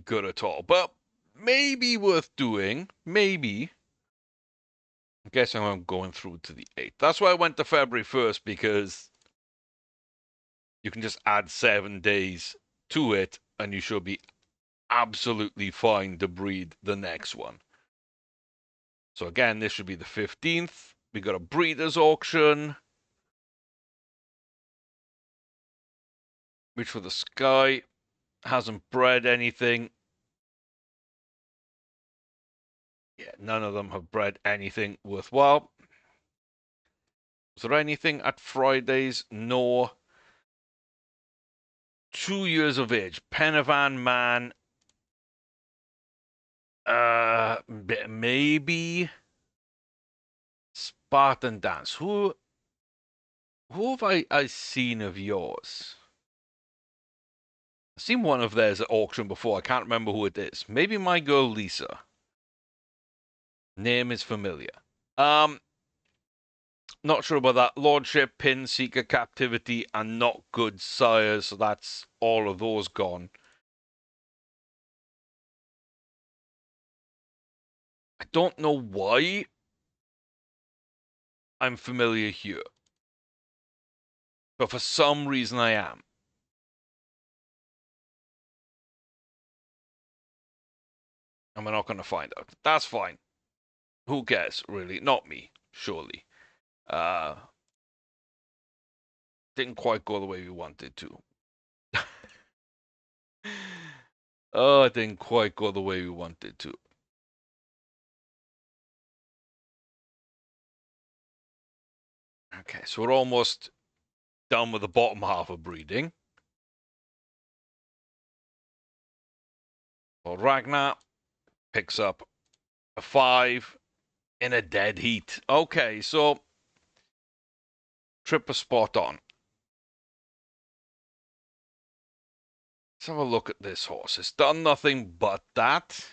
good at all. But maybe worth doing. Maybe. I guess I'm going through to the 8th. That's why I went to February 1st, because you can just add 7 days to it and you should be absolutely fine to breed the next one. So again, this should be the 15th. We got a breeders auction. Reach for the Sky. Hasn't bred anything. Yeah, none of them have bred anything worthwhile. Was there anything at Fridays? No. 2 years of age. Penavan man. Maybe Spartan Dance. Who have I seen of yours? I've seen one of theirs at auction before. I can't remember who it is. Maybe my girl Lisa. Name is familiar. Not sure about that. Lordship, Pin, Seeker, Captivity, and Not Good Sires. So that's all of those gone. I don't know why I'm familiar here, but for some reason I am. And we're not going to find out. That's fine. Who cares, really? Not me, surely. Didn't quite go the way we wanted to. Oh, it didn't quite go the way we wanted to. Okay, so we're almost done with the bottom half of breeding. Well, Ragnar picks up a 5 in a dead heat. Okay, so Tripper spot on. Let's have a look at this horse. It's done nothing but that.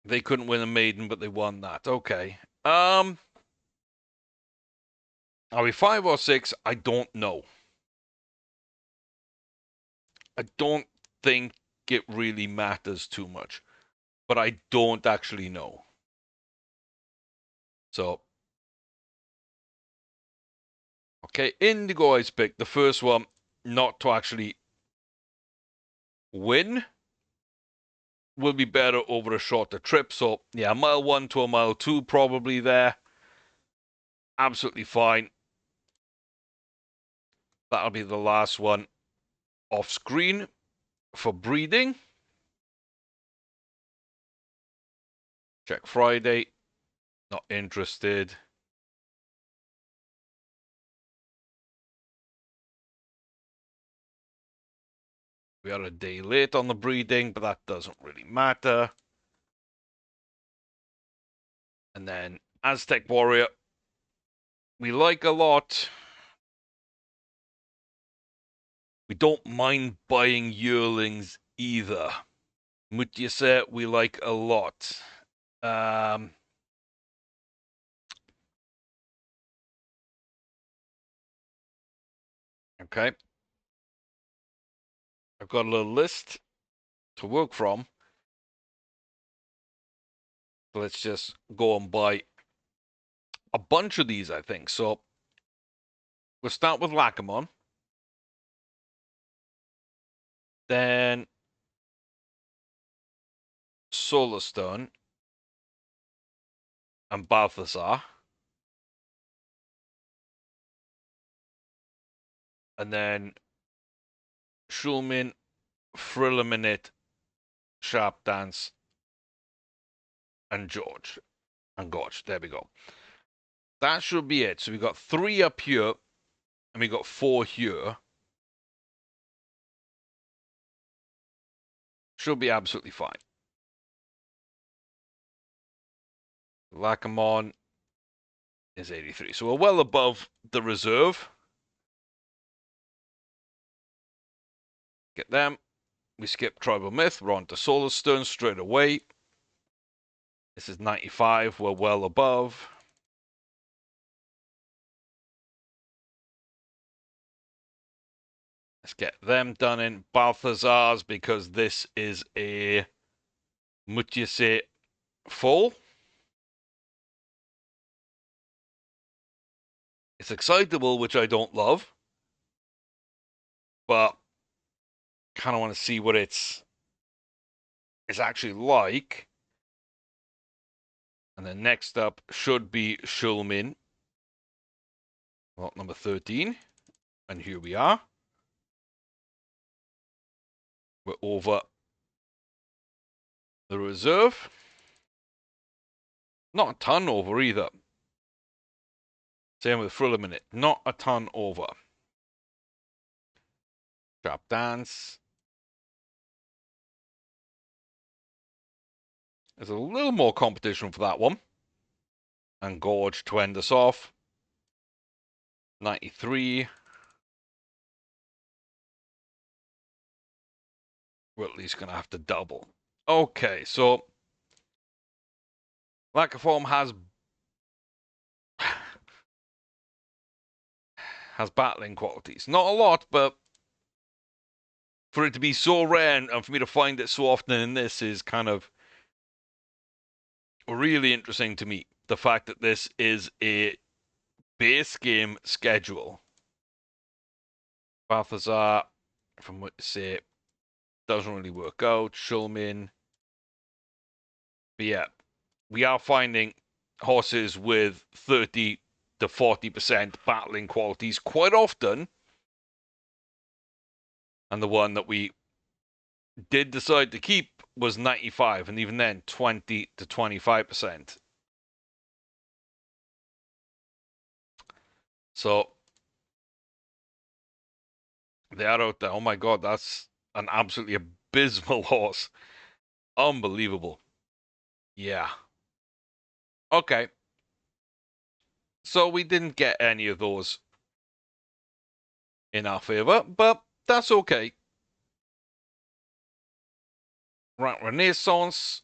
They couldn't win a maiden, but they won that. Okay. Are we 5 or 6? I don't know. I don't think it really matters too much, but I don't actually know. So, okay, Indigo Ice pick, the first one not to actually win will be better over a shorter trip. So, yeah, mile 1 to a mile 2 probably there. Absolutely fine. That'll be the last one off screen for breeding. Check Friday. Not interested. We are a day late on the breeding, but that doesn't really matter. And then Aztec Warrior, we like a lot. We don't mind buying yearlings either. Mutiase, we like a lot. Okay. I've got a little list to work from. So let's just go and buy a bunch of these, I think. So we'll start with Lackamon. Then Solarstone and Balthazar. And then Shulmin, Frillaminate, Sharp Dance, and George. And Gorge. There we go. That should be it. So we got 3 up here, and we got 4 here. Should be absolutely fine. Lackamon is 83. So we're well above the reserve. Get them. We skip Tribal Myth. We're on to Solarstone straight away. This is 95. We're well above. Let's get them done in Balthazar's because this is a Mutiase full. It's excitable, which I don't love, but kind of want to see what it's actually like. And then next up should be Shulmin. Lot number 13. And here we are. We're over The reserve, not a ton over either. Same with Thrill a Minute, not a ton over. Trap Dance. There's a little more competition for that one. And Gorge to end us off. 93. We're at least going to have to double. Okay, so Lack of Form has battling qualities. Not a lot, but for it to be so rare and for me to find it so often in this is kind of really interesting to me. The fact that this is a base game schedule. Balthazar, from what you say, doesn't really work out. Shulman. But yeah, we are finding horses with 30 to 40% battling qualities quite often. And the one that we did decide to keep was 95, and even then 20 to 25%. So they are out there. Oh my god, that's an absolutely abysmal horse. Unbelievable. Yeah. Okay. So we didn't get any of those in our favor, but that's okay. Right, Renaissance.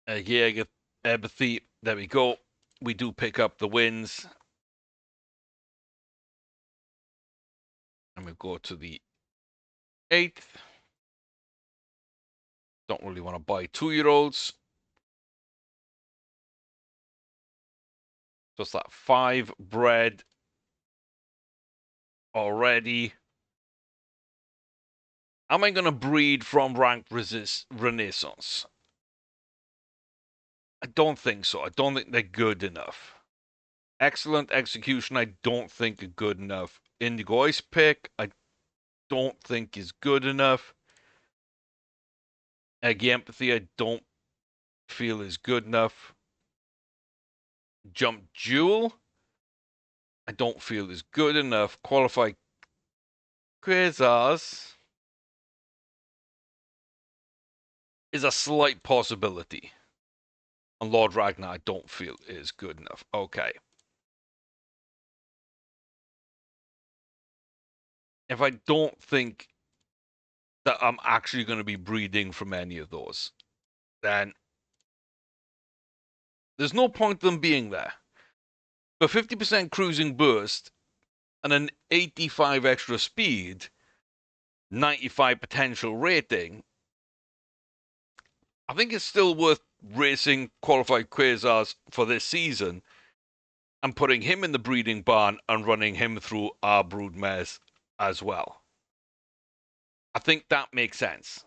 Yeah, Ep82. There we go. We do pick up the wins. And we go to the 8th. Don't really want to buy 2-year-olds. Just that 5 bred already. Am I going to breed from ranked Renaissance? I don't think so. I don't think they're good enough. Excellent execution, I don't think are good enough. Indigo Ice Pick, I don't think is good enough. Eggy Empathy, I don't feel is good enough. Jump Jewel, I don't feel is good enough. Qualified Quasars is a slight possibility. And Lord Ragnar, I don't feel is good enough. Okay. If I don't think that I'm actually going to be breeding from any of those, then there's no point them being there. But 50% cruising burst and an 85 extra speed, 95 potential rating, I think it's still worth racing qualified Quasars for this season and putting him in the breeding barn and running him through our broodmares as well. I think that makes sense.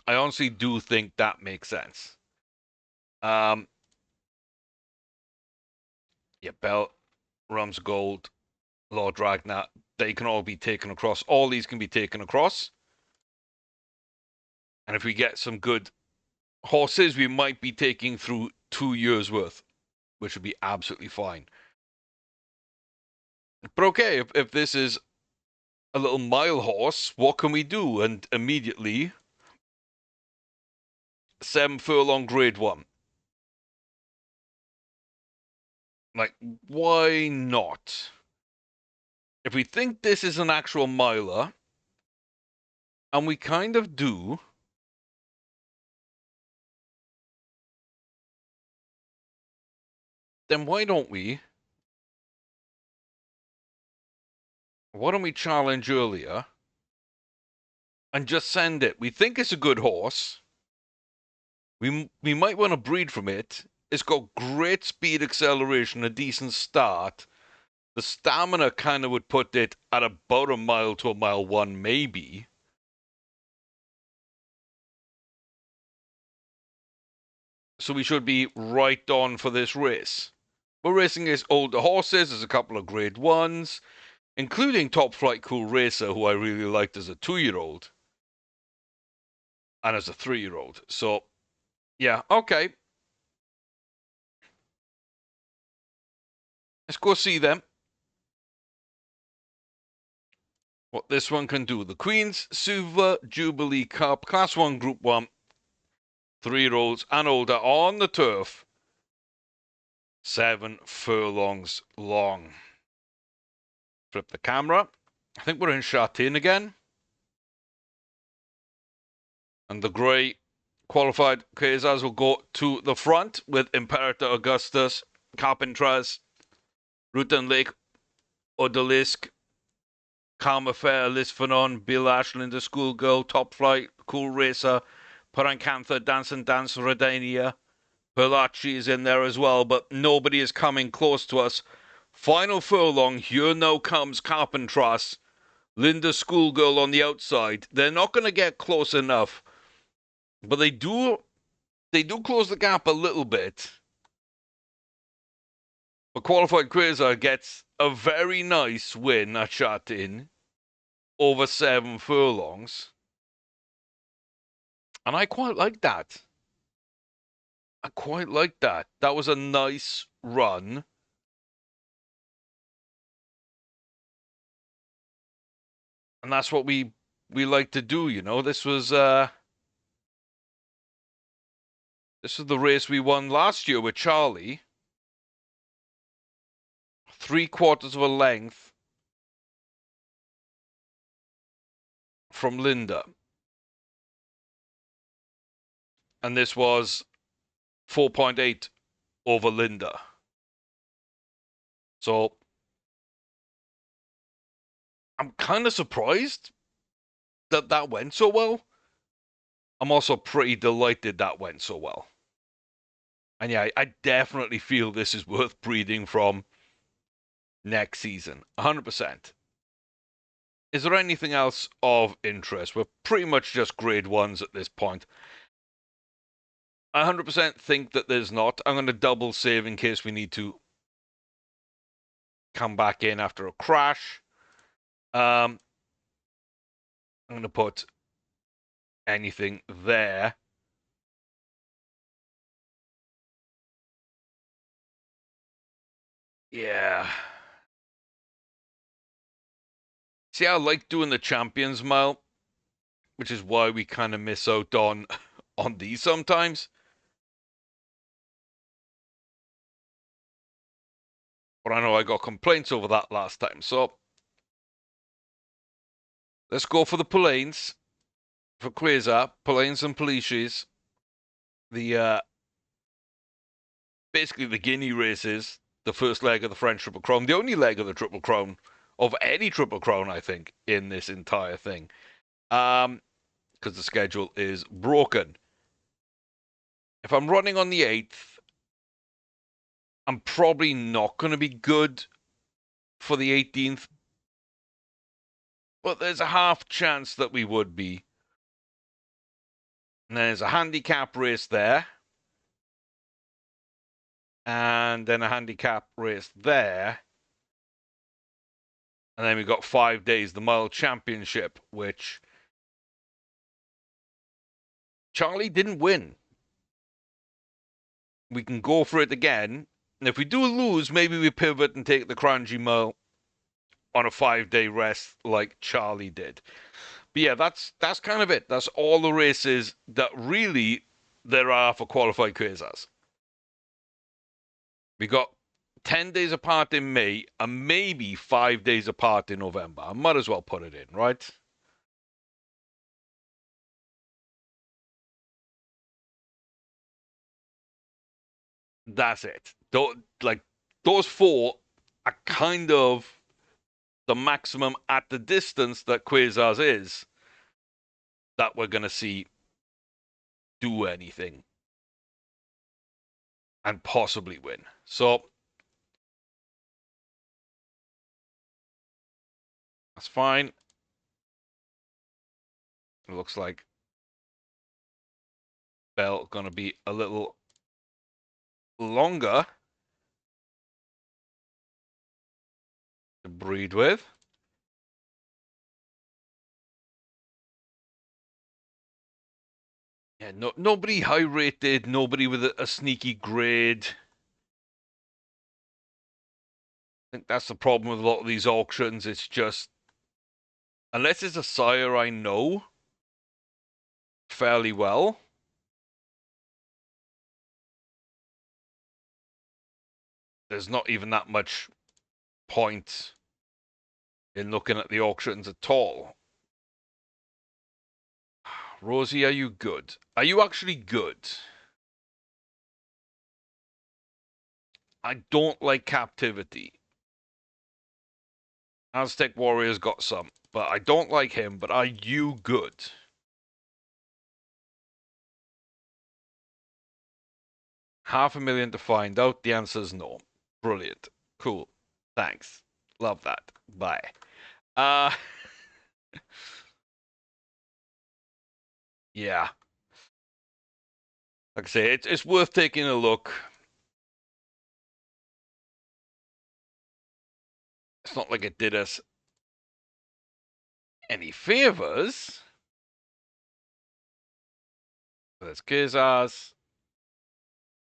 I honestly do think that makes sense. Yeah, Bell, Rums Gold, Lord Ragnar, they can all be taken across. All these can be taken across. And if we get some good horses, we might be taking through 2 years worth, which would be absolutely fine. But okay, if this is a little mile horse, what can we do? And immediately, 7 furlong grade 1. Like, why not? If we think this is an actual miler, and we kind of do, then why don't we? Why don't we challenge earlier and just send it? We think it's a good horse. We might want to breed from it. It's got great speed acceleration, a decent start. The stamina kind of would put it at about a mile to a mile 1, maybe. So we should be right on for this race. We're racing against older horses. There's a couple of grade 1s, including Top Flight Cool Racer, who I really liked as a 2-year-old. and as a 3-year-old. So, yeah, okay. Let's go see them. What this one can do. The Queen's Silver Jubilee Cup, Class 1, Group 1, 3-year-olds and older on the turf. 7 furlongs long. Flip the camera. I think we're in Chartin again. And the grey qualified Quasars will go to the front with Imperator Augustus, Carpentras, Rutan Lake, Odalisque, Karma Fair, Lisfanon, Bill Ashland, the Schoolgirl, Top Flight, Cool Racer, Parancantha, Dance and Dance, Redania. Perlachi is in there as well, but nobody is coming close to us. Final furlong, here now comes Carpentras. Linda Schoolgirl on the outside. They're not going to get close enough, but they do close the gap a little bit. But Qualified Quasar gets a very nice win at Chartin over 7 furlongs. And I quite like that. I quite like that. That was a nice run. And that's what we like to do, you know. This was the race we won last year with Charlie. 3/4 of a length from Linda. And this was 4.8 over Linda. So I'm kind of surprised that that went so well. I'm also pretty delighted that went so well. And yeah, I definitely feel this is worth breeding from next season. 100%. Is there anything else of interest? We're pretty much just grade 1s at this point. I 100% think that there's not. I'm going to double save in case we need to come back in after a crash. I'm going to put anything there. Yeah. See, I like doing the Champions Mile, which is why we kind of miss out on these sometimes. But I know I got complaints over that last time. So let's go for the Polanes. For Quasar, Polanes and Polices. The basically the Guinea races, the first leg of the French Triple Crown, the only leg of the Triple Crown, of any Triple Crown, I think, in this entire thing. Because the schedule is broken. If I'm running on the 8th, I'm probably not going to be good for the 18th. But there's a half chance that we would be. And there's a handicap race there. And then a handicap race there. And then we've got 5 days, the Mile Championship, which Charlie didn't win. We can go for it again. And if we do lose, maybe we pivot and take the Cranji Mile on a 5-day rest like Charlie did. But yeah, that's kind of it. That's all the races that really there are for Qualified Quasars. We got 10 days apart in May and maybe 5 days apart in November. I might as well put it in, right? That's it. Those 4 are kind of the maximum at the distance that Quasars is that we're going to see do anything and possibly win. So that's fine. It looks like Bell going to be a little longer to breed with. Yeah, nobody high rated, nobody with a sneaky grade. I think that's the problem with a lot of these auctions. It's just, unless it's a sire I know fairly well, there's not even that much point in looking at the auctions at all. Rosie, are you good? Are you actually good? I don't like captivity. Aztec Warrior's got some, but I don't like him. But are you good? $500,000 to find out. The answer is no. Brilliant. Cool. Thanks. Love that. Bye. Yeah. Like I say, it's worth taking a look. It's not like it did us any favors. There's Kazars.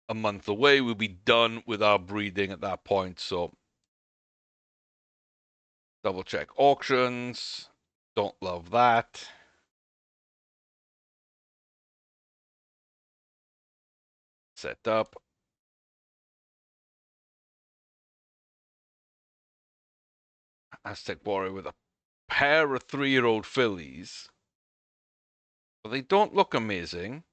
A month away, we'll be done with our breeding at that point. So double check auctions. Don't love that. Set up. Aztec Warrior with a pair of 3-year-old fillies. But they don't look amazing.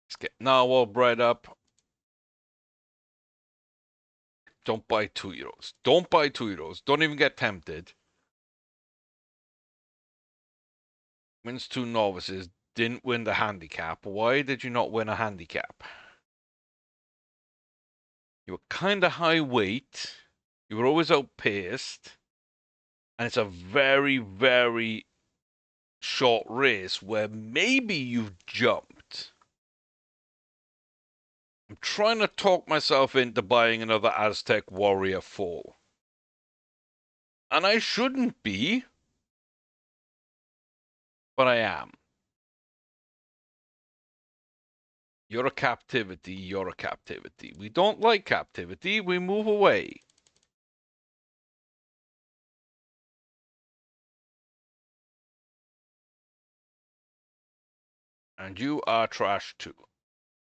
Let's get narwhal bred up. Don't buy 2-year-olds. Don't buy 2-year-olds. Don't even get tempted. Wins 2 novices. Didn't win the handicap. Why did you not win a handicap? You were kind of high weight. You were always outpaced. And it's a very, very short race where maybe you've jumped. I'm trying to talk myself into buying another Aztec Warrior foal. And I shouldn't be, but I am. You're a captivity, you're a captivity. We don't like captivity, we move away. And you are trash too.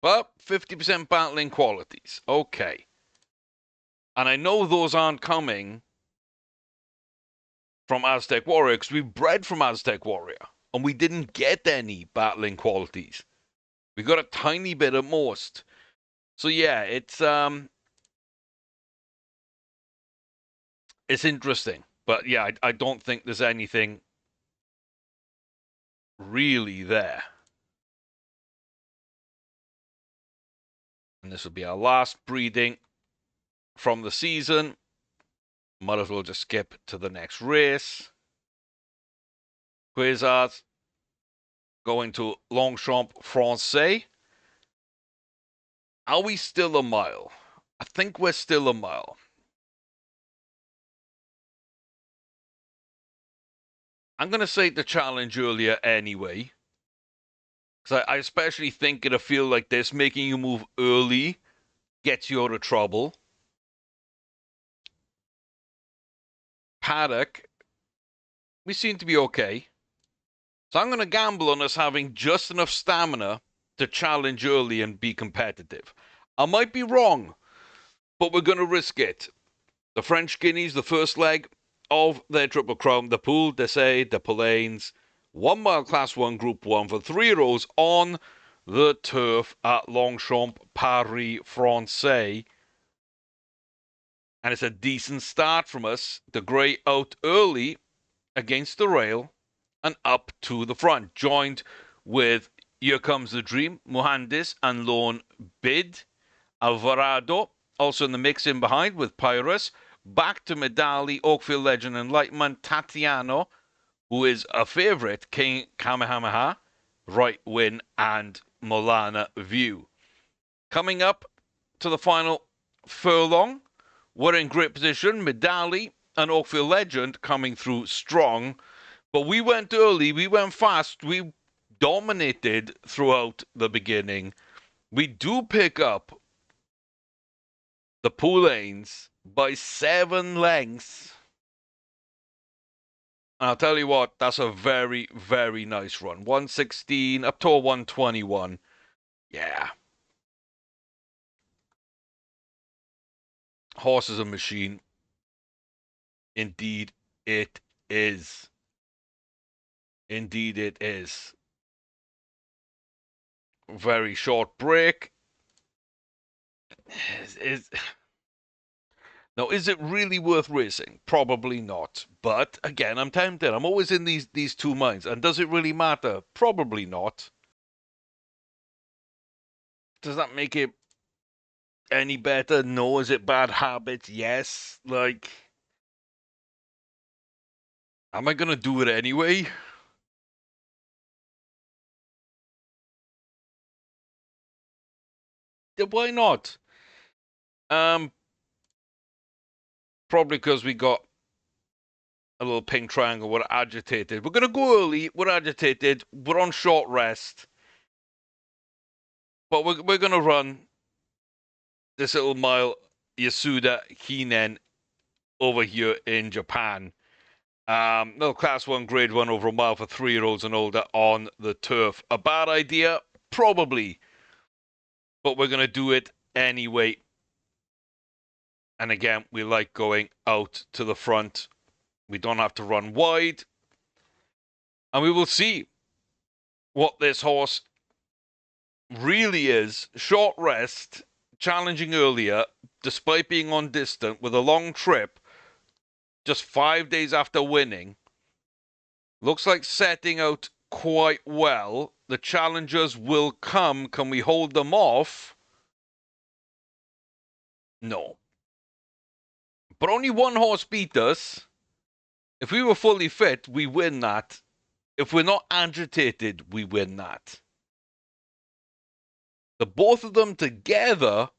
But 50% battling qualities. Okay. And I know those aren't coming from Aztec Warrior because we bred from Aztec Warrior. And we didn't get any battling qualities. We got a tiny bit at most. So yeah, it's interesting. But yeah, I don't think there's anything really there. And this will be our last breeding from the season. Might as well just skip to the next race. Quasars going to Longchamp Francais. Are we still a mile? I think we're still a mile. I'm going to say the challenge earlier anyway. Because I especially think in a field like this, making you move early gets you out of trouble. Paddock, we seem to be okay. So I'm going to gamble on us having just enough stamina to challenge early and be competitive. I might be wrong, but we're going to risk it. The French Guineas, the first leg of their Triple Crown, the Poule d'Essai de Polaines, 1 mile Class 1 Group 1 for 3-year-olds on the turf at Longchamp Paris Francais. And it's a decent start from us. The Grey out early against the rail and up to the front, joined with Here Comes the Dream, Muhandis and Lone Bid. Alvarado also in the mix in behind with Pyrrhus. Back to Medali, Oakfield Legend Enlightenment, Tatiano, who is a favourite, King Kamehameha, Right Win, and Molana View. Coming up to the final furlong, We're in great position. Medali and Oakfield Legend coming through strong. But we went early. We went fast. We dominated throughout the beginning. We do pick up the pool lanes by 7 lengths. And I'll tell you what, that's a very, very nice run. 116 up to a 121. Yeah. Horse is a machine. Indeed, it is. Indeed, it is. Very short break. Now, is it really worth racing? Probably not. But again, I'm tempted. I'm always in these two minds. And does it really matter? Probably not. Does that make it any better? No. Is it bad habits? Yes. Like, am I gonna do it anyway? Yeah, why not? Probably because we got a little pink triangle. We're agitated. We're gonna go early. We're agitated. We're on short rest. But we're gonna run this little mile Yasuda Hinen over here in Japan. Little class 1, grade 1 over a mile for 3-year-olds and older on the turf. A bad idea? Probably. But we're going to do it anyway. And again, we like going out to the front. We don't have to run wide. And we will see what this horse really is. Short rest, challenging earlier, despite being on distant with a long trip, just 5 days after winning. Looks like setting out quite well. The challengers will come. Can we hold them off? No. But only one horse beat us. If we were fully fit, we win that. If we're not agitated, we win that. The both of them together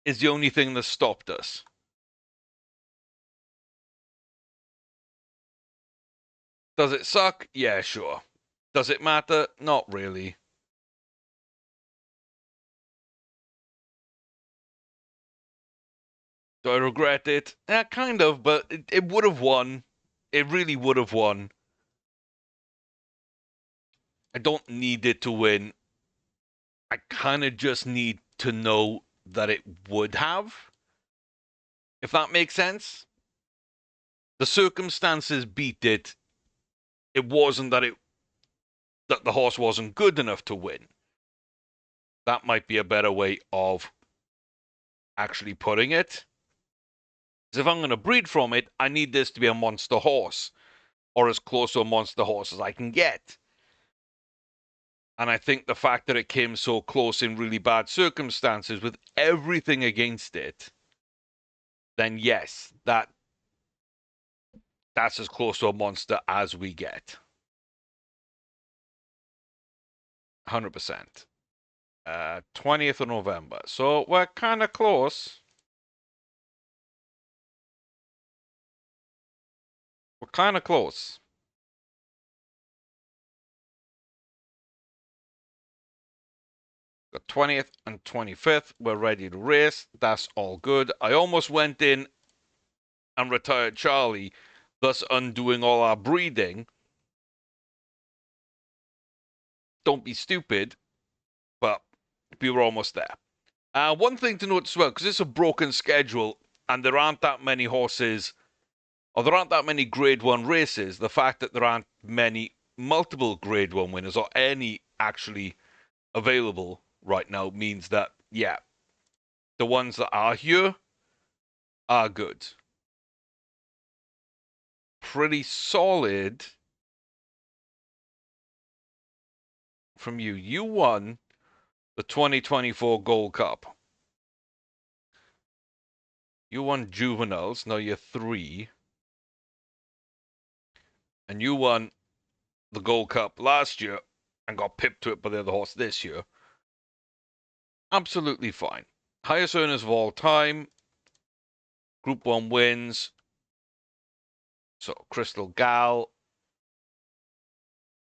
is the only thing that stopped us. Does it suck? Yeah, sure. Does it matter? Not really. Do I regret it? Yeah, kind of, but it would have won. It really would have won. I don't need it to win. I kind of just need to know that it would have. If that makes sense. The circumstances beat it. It wasn't that the horse wasn't good enough to win. That might be a better way of actually putting it. Because if I'm going to breed from it, I need this to be a monster horse, or as close to a monster horse as I can get. And I think the fact that it came so close in really bad circumstances with everything against it, then yes, that's as close to a monster as we get. 100%. 20th of November. So we're kind of close. We're kind of close. The 20th and 25th, we're ready to race. That's all good. I almost went in and retired Charlie, thus undoing all our breeding. Don't be stupid, but we were almost there. One thing to note as well, because it's a broken schedule and there aren't that many horses, or there aren't that many grade 1 races, the fact that there aren't many multiple grade 1 winners or any actually available right now means that, yeah, the ones that are here are good. Pretty solid from you. You won the 2024 Gold Cup. You won juveniles. Now you're 3. And you won the Gold Cup last year and got pipped to it by the other horse this year. Absolutely fine. Highest earners of all time. Group 1 wins. So, Crystal Gal,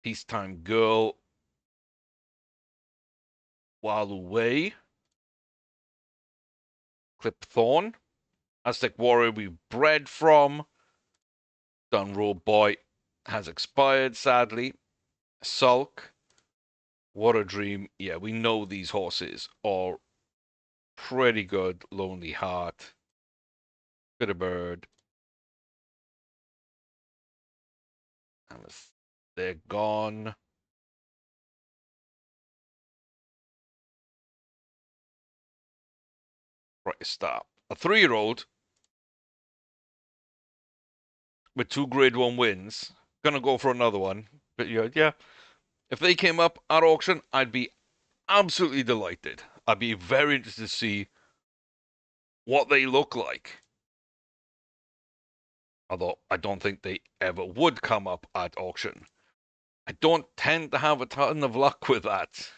Peacetime Girl, Walu Wei, Clip Thorn, Aztec Warrior we bred from, Dunroll Boy has expired, sadly, Sulk, Water Dream, yeah, we know these horses are pretty good, Lonely Heart, Bitterbird, they're gone. Right, stop. A 3-year-old with 2 grade 1 wins, gonna go for another one. But yeah, if they came up at auction, I'd be absolutely delighted. I'd be very interested to see what they look like. Although I don't think they ever would come up at auction. I don't tend to have a ton of luck with that.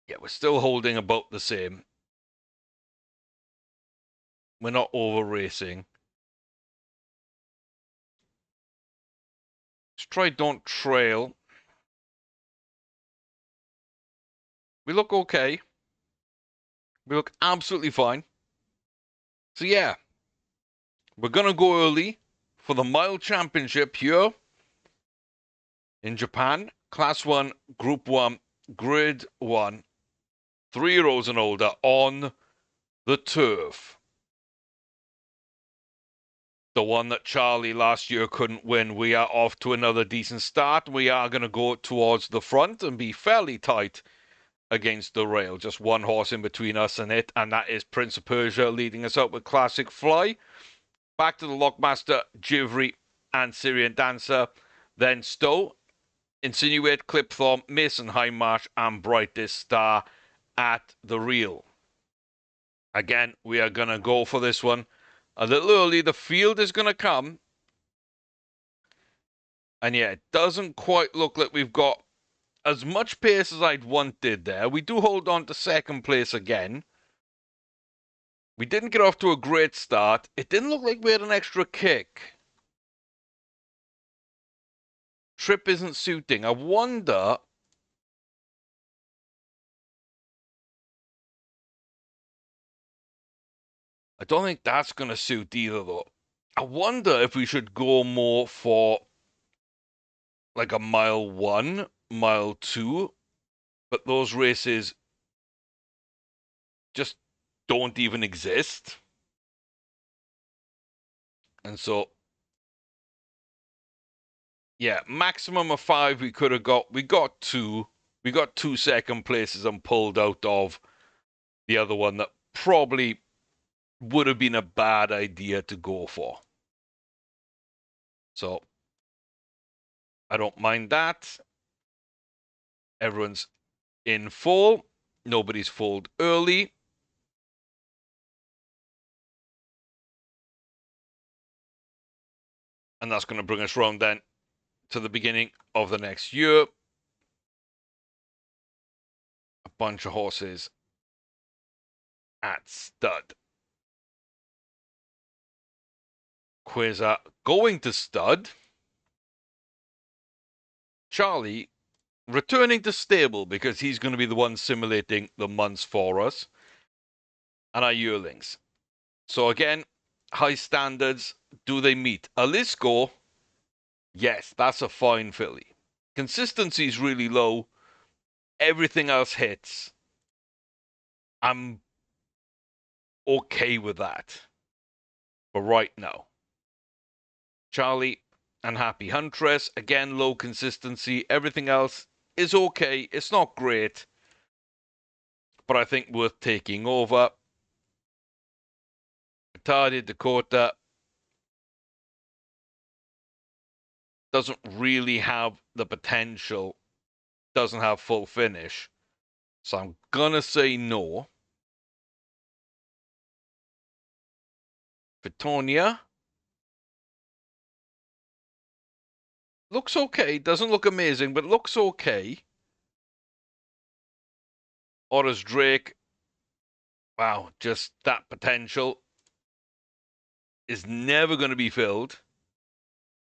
Yeah, we're still holding about the same. We're not over racing. Let's try Don't Trail. We look okay. We look absolutely fine. So yeah, we're going to go early for the Mile Championship here in Japan. Class 1, Group 1, Grid 1. 3-year-olds and older on the turf. The one that Charlie last year couldn't win. We are off to another decent start. We are going to go towards the front and be fairly tight against the rail. Just one horse in between us and it, and that is Prince of Persia leading us out with Classic Fly. Back to the Lockmaster, Jivri, and Syrian Dancer. Then Stowe, Insinuate, Clipthorn, Mason Highmarsh, and Brightest Star at the reel. Again, we are going to go for this one a little early. The field is going to come. And yeah, it doesn't quite look like we've got as much pace as I'd wanted there. We do hold on to second place again. We didn't get off to a great start. It didn't look like we had an extra kick. Trip isn't suiting. I wonder... I don't think that's going to suit either, though. I wonder if we should go more for like a mile 1, mile 2. But those races just don't even exist. And so, yeah, maximum of 5 we could have got. We got 2. We got 2 second places and pulled out of the other one that probably would have been a bad idea to go for. So, I don't mind that. Everyone's in full. Nobody's fooled early. And that's going to bring us round then to the beginning of the next year. A bunch of horses at stud. Quasar going to stud. Charlie returning to stable because he's going to be the one simulating the months for us. And our yearlings. So again, high standards. Do they meet? Alisco, yes, that's a fine filly. Consistency is really low. Everything else hits. I'm okay with that. But right now. Charlie and Happy Huntress, again, low consistency. Everything else is okay. It's not great. But I think worth taking over. Retarded Dakota doesn't really have the potential. Doesn't have full finish. So I'm gonna say no. Vitonia looks okay. Doesn't look amazing, but looks okay. Oris Drake wow, just that potential is never going to be filled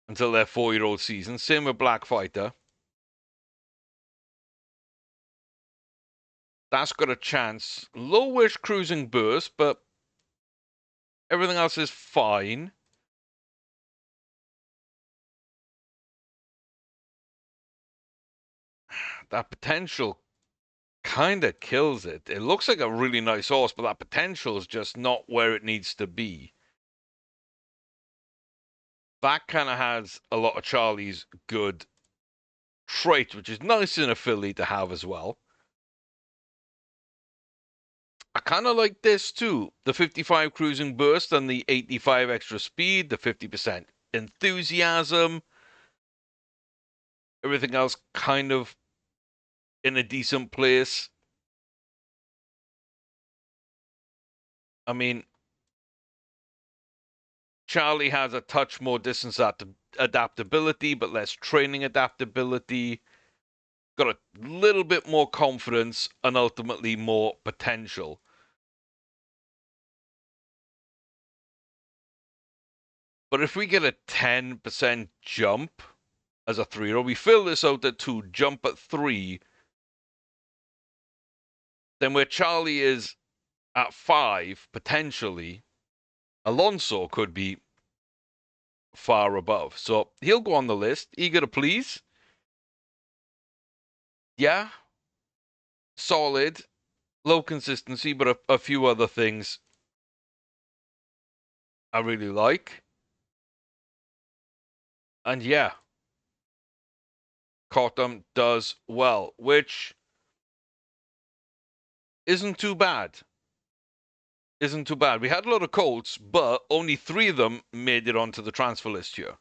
until their 4-year-old season. Same with Black Fighter. That's got a chance. Lowish cruising burst, but everything else is fine. That potential kind of kills it. It looks like a really nice horse, but that potential is just not where it needs to be. That kind of has a lot of Charlie's good traits, which is nice in a filly to have as well. I kind of like this too. The 55 cruising burst and the 85 extra speed, the 50% enthusiasm. Everything else kind of in a decent place. I mean, Charlie has a touch more distance adaptability, but less training adaptability. Got a little bit more confidence and ultimately more potential. But if we get a 10% jump as a 3-year-old, we fill this out at 2, jump at 3, then where Charlie is at 5, potentially, Alonso could be far above. So he'll go on the list. Eager to please. Yeah. Solid. Low consistency, but a few other things I really like. And yeah, Cottam does well, which isn't too bad. Isn't too bad. We had a lot of Colts, but only 3 of them made it onto the transfer list here.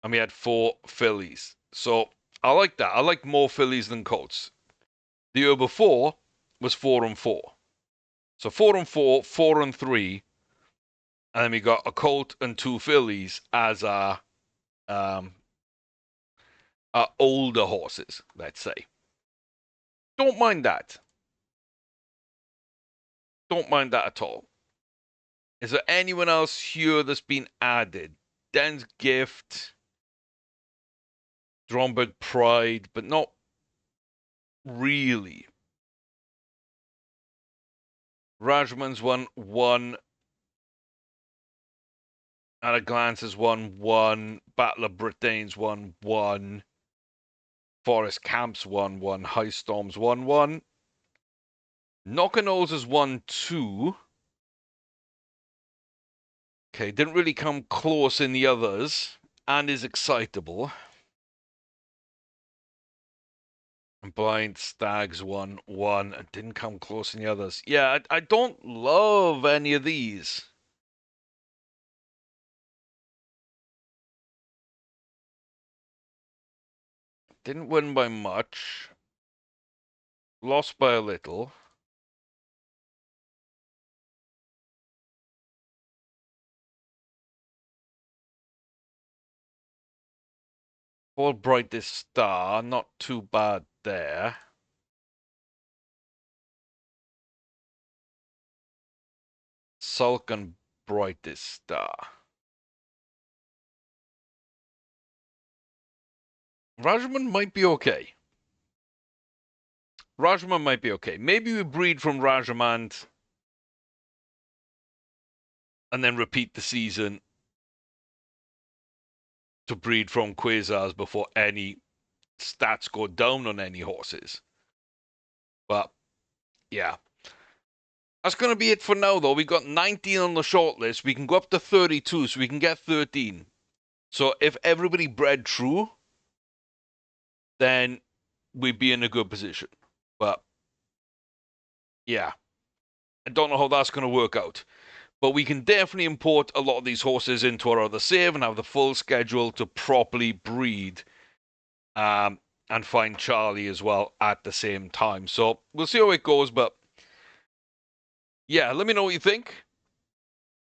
And we had 4 fillies. So I like that. I like more fillies than Colts. The year before was 4 and 4. So 4 and 4, 4 and 3, and then we got a Colt and 2 fillies as our older horses, let's say. Don't mind that. Don't mind that at all. Is there anyone else here that's been added? Dan's Gift, Dromberg Pride, but not really. Rajman's 1-1. At a glance is 1-1. Battle of Britain's 1-1. Forest Camps 1-1. High Storms 1-1. Knockanolls is 1-2. Okay, didn't really come close in the others, and is excitable. And Blind Stags 1-1, and didn't come close in the others. Yeah, I don't love any of these. Didn't win by much. Lost by a little. All Brightest Star, not too bad there. Sulk and Brightest Star. Rajman might be okay. Rajman might be okay. Maybe we breed from Rajamand and then repeat the season to breed from Quasars before any stats go down on any horses. But yeah. That's going to be it for now, though. We got 19 on the short list. We can go up to 32, so we can get 13. So if everybody bred true, then we'd be in a good position. But yeah, I don't know how that's going to work out. But we can definitely import a lot of these horses into our other save and have the full schedule to properly breed and find Charlie as well at the same time. So we'll see how it goes. But yeah, let me know what you think.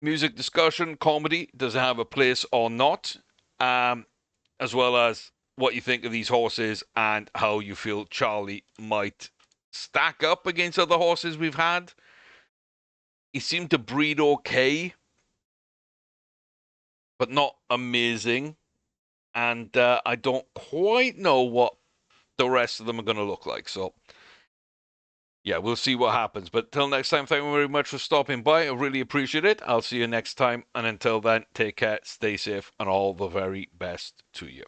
Music discussion, comedy, does it have a place or not? As well as what you think of these horses and how you feel Charlie might stack up against other horses we've had. He seemed to breed okay, but not amazing. And I don't quite know what the rest of them are going to look like. So, yeah, we'll see what happens. But till next time, thank you very much for stopping by. I really appreciate it. I'll see you next time. And until then, take care, stay safe, and all the very best to you.